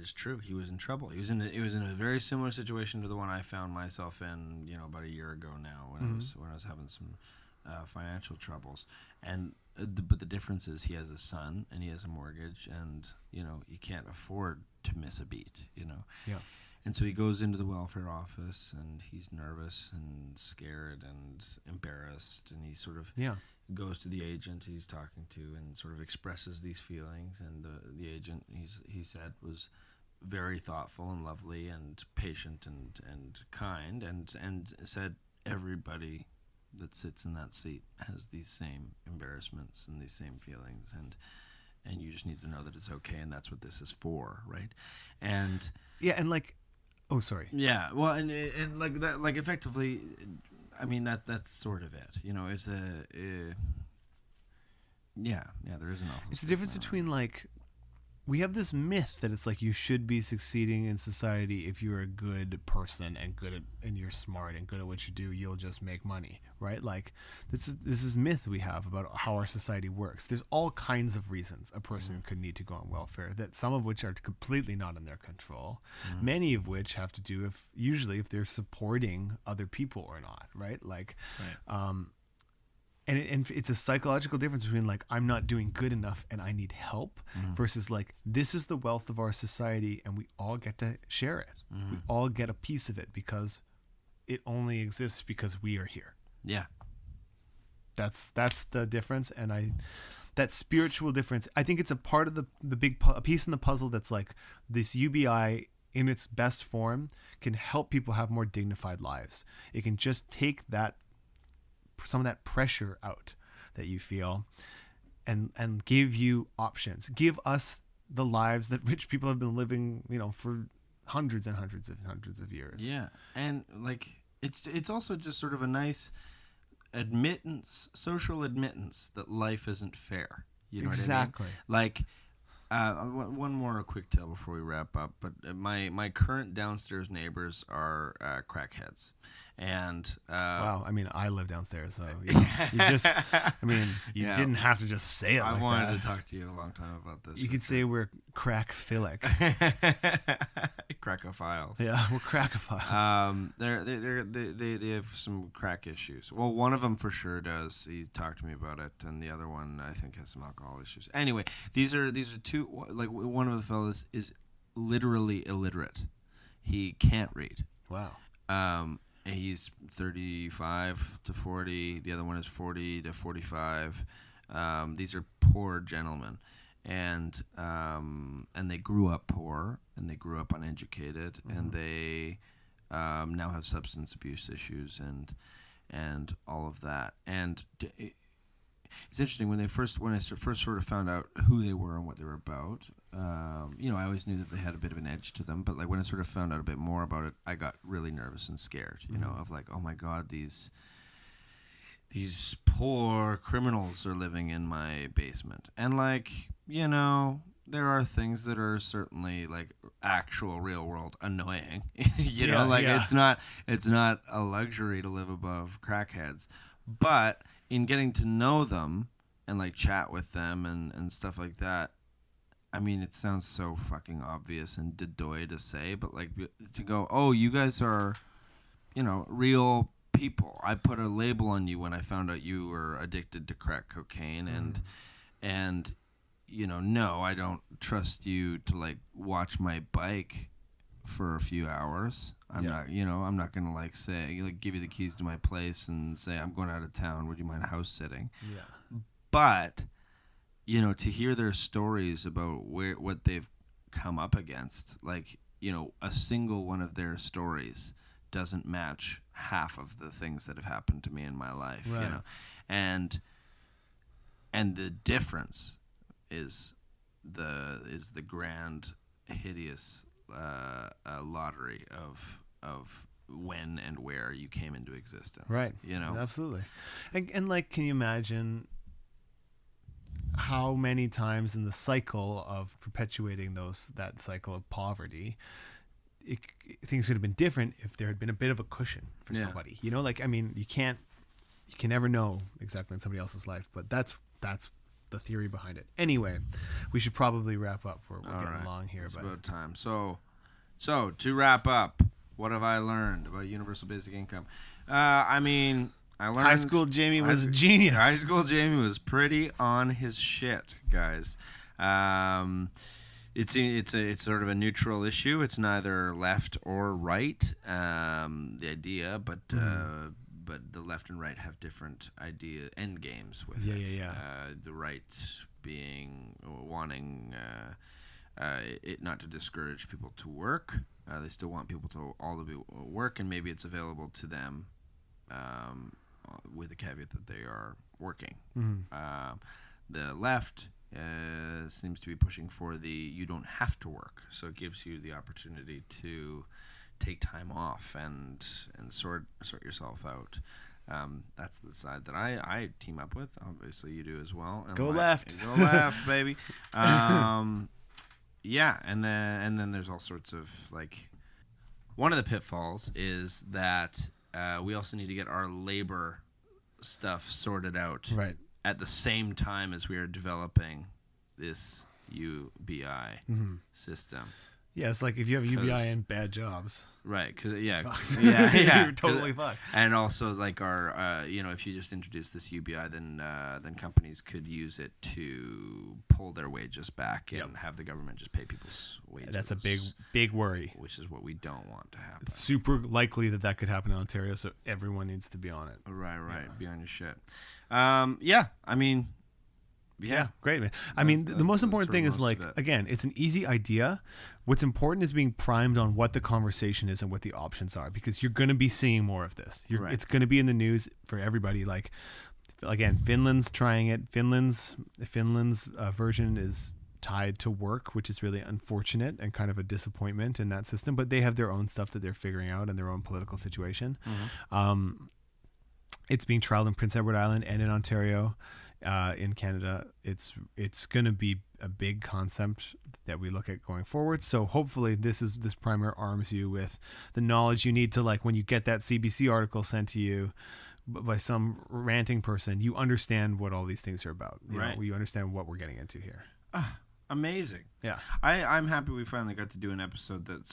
it's true. He was in trouble. He was in a very similar situation to the one I found myself in, you know, about a year ago now when I was having some financial troubles. And but the difference is he has a son and he has a mortgage, and you know you can't afford to miss a beat, you know. Yeah. And so he goes into the welfare office, and he's nervous and scared and embarrassed, and he sort of goes to the agent he's talking to and sort of expresses these feelings. And the agent, he said, was very thoughtful and lovely and patient and kind, and said everybody that sits in that seat has these same embarrassments and these same feelings, and you just need to know that it's okay, and that's what this is for, right? And and like, oh, sorry. Yeah, well, and like that, like effectively, I mean that's sort of it. You know, there is an awful. It's the difference between like, we have this myth that it's like you should be succeeding in society if you're a good person and and you're smart and good at what you do, you'll just make money, right? Like this is myth we have about how our society works. There's all kinds of reasons a person could need to go on welfare, that some of which are completely not in their control, many of which have to do if they're supporting other people or not, right? Like, and it's a psychological difference between like I'm not doing good enough and I need help versus like this is the wealth of our society and we all get to share it. We all get a piece of it because it only exists because we are here. Yeah. That's the difference, and that spiritual difference. I think it's a part of the big a piece in the puzzle that's like this UBI in its best form can help people have more dignified lives. It can just take some of that pressure out that you feel, and give you options. Give us the lives that rich people have been living, for hundreds and hundreds of years. Yeah, and like it's also just sort of a nice social admittance that life isn't fair. You know Exactly. what I mean? Like, one more quick tale before we wrap up. But my current downstairs neighbors are crackheads, and wow. I mean, I live downstairs, so you just. I mean, you Yeah. didn't have to just say it. I like wanted that. to talk to you a long time about this. You could say we're crackphilic. Crackophiles. Yeah, we're crackophiles. They have some crack issues. Well, one of them for sure does. He talked to me about it, and the other one I think has some alcohol issues. Anyway, these are two. Like one of the fellas is literally illiterate. He can't read. Wow. He's 35 to 40. The other one is 40 to 45. These are poor gentlemen, and they grew up poor, and they grew up uneducated, and they now have substance abuse issues and all of that. And it's interesting when I first sort of found out who they were and what they were about. I always knew that they had a bit of an edge to them, but like when I sort of found out a bit more about it, I got really nervous and scared. Of like, oh my God, these poor criminals are living in my basement, and like, there are things that are certainly like actual real world annoying. Yeah. It's not a luxury to live above crackheads, but in getting to know them and like chat with them and stuff like that, I mean, it sounds so fucking obvious and dedoy to say, but like to go, oh, you guys are, real people. I put a label on you when I found out you were addicted to crack cocaine, and no, I don't trust you to like watch my bike for a few hours. I'm not gonna like say like give you the keys to my place and say I'm going out of town. Would you mind house sitting? Yeah. But to hear their stories about what they've come up against, like a single one of their stories doesn't match half of the things that have happened to me in my life. Right. And the difference is the grand hideous lottery of when and where you came into existence. Right. Absolutely. And like, can you imagine how many times in the cycle of perpetuating that cycle of poverty, things could have been different if there had been a bit of a cushion for somebody. I mean, you can never know exactly in somebody else's life, but that's the theory behind it. Anyway, we should probably wrap up. We're getting long here. It's but about time. So to wrap up, what have I learned about universal basic income? I learned High school Jamie was a genius. High school Jamie was pretty on his shit, guys. It's sort of a neutral issue. It's neither left or right. The idea, but the left and right have different end games with it. Yeah. The right being wanting it not to discourage people to work. They still want people to all to work, and maybe it's available to them with the caveat that they are working. The left seems to be pushing for you don't have to work, so it gives you the opportunity to take time off and sort yourself out. That's the side that I team up with. Obviously, you do as well. And Go left, baby. Yeah, and then there's all sorts of like. One of the pitfalls is that we also need to get our labor stuff sorted out at the same time as we are developing this UBI system. Yeah, it's like if you have UBI 'Cause- and bad jobs. Right, because yeah, Fuck. yeah, You're totally fucked. And also, like our, if you just introduce this UBI, then companies could use it to pull their wages back and have the government just pay people's wages. That's a big worry. which is what we don't want to happen. It's super likely that could happen in Ontario, so everyone needs to be on it. Right. Be on your shit. Yeah, I mean, Yeah, great, man. I mean, the most that's important sort thing of is most like, of it. again, it's an easy idea. What's important is being primed on what the conversation is and what the options are, because you're going to be seeing more of this. Right. It's going to be in the news for everybody. Like, again, Finland's trying it. Finland's version is tied to work, which is really unfortunate and kind of a disappointment in that system. But they have their own stuff that they're figuring out and their own political situation. It's being trialed in Prince Edward Island and in Ontario. In Canada, it's going to be a big concept that we look at going forward. So hopefully this primer arms you with the knowledge you need to, like, when you get that CBC article sent to you by some ranting person, you understand what all these things are about. You understand what we're getting into here. Amazing. Yeah. I'm happy we finally got to do an episode that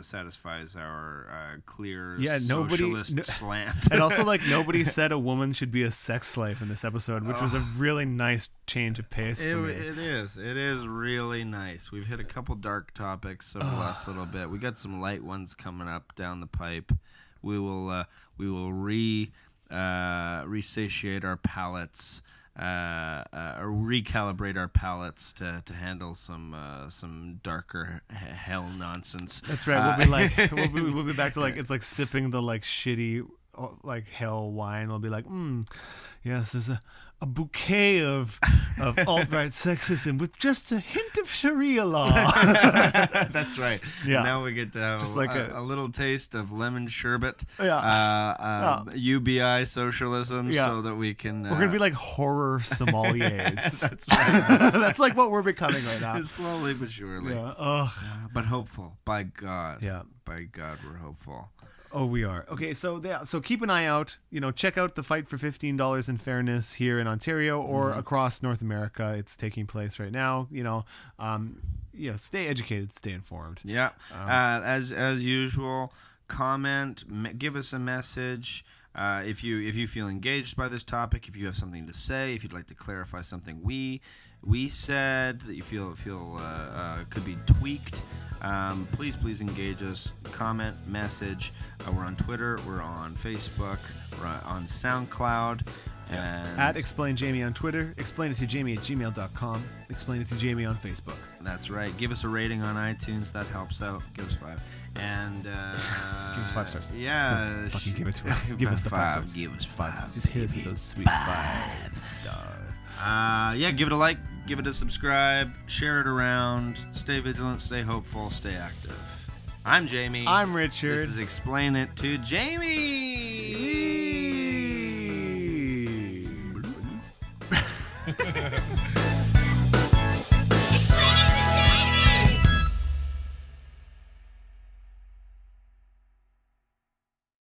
satisfies our clear socialist slant. And also, like, nobody said a woman should be a sex slave in this episode, which was a really nice change of pace for me. It is really nice. We've hit a couple dark topics over the last little bit. We got some light ones coming up down the pipe. We will resatiate our palates. Or recalibrate our palettes to handle some darker hell nonsense. That's right. We'll be like, we'll be back to, like, it's like sipping the, like, shitty, like, hell wine. We'll be like, yes, there's a bouquet of alt-right sexism with just a hint of Sharia law. That's right. Yeah. Now we get to have Just like a little taste of lemon sherbet. Yeah. UBI socialism, Yeah. so that we can. We're gonna be like horror sommeliers. That's right. That's like what we're becoming right now. Slowly but surely. Yeah. Ugh. But hopeful. By God. Yeah. By God, we're hopeful. Oh, we are. Okay, so keep an eye out. Check out the Fight for $15 in Fairness here in Ontario or across North America. It's taking place right now. Stay educated, stay informed. Yeah. As usual, comment, give us a message. If you feel engaged by this topic, if you have something to say, if you'd like to clarify something we said that you feel could be tweaked, please engage us. Comment, message. We're on Twitter. We're on Facebook. We're on SoundCloud. And At Explain Jamie on Twitter. Explain it to Jamie@gmail.com. Explain it to Jamie on Facebook. That's right. Give us a rating on iTunes. That helps out. Give us 5. And Give us 5 stars. Yeah. Fucking give it to us. Give us the 5 stars. Give us 5. Just hit us with those sweet 5 stars. Give it a like. Give it a subscribe. Share it around. Stay vigilant. Stay hopeful. Stay active. I'm Jamie. I'm Richard. This is Explain It to Jamie.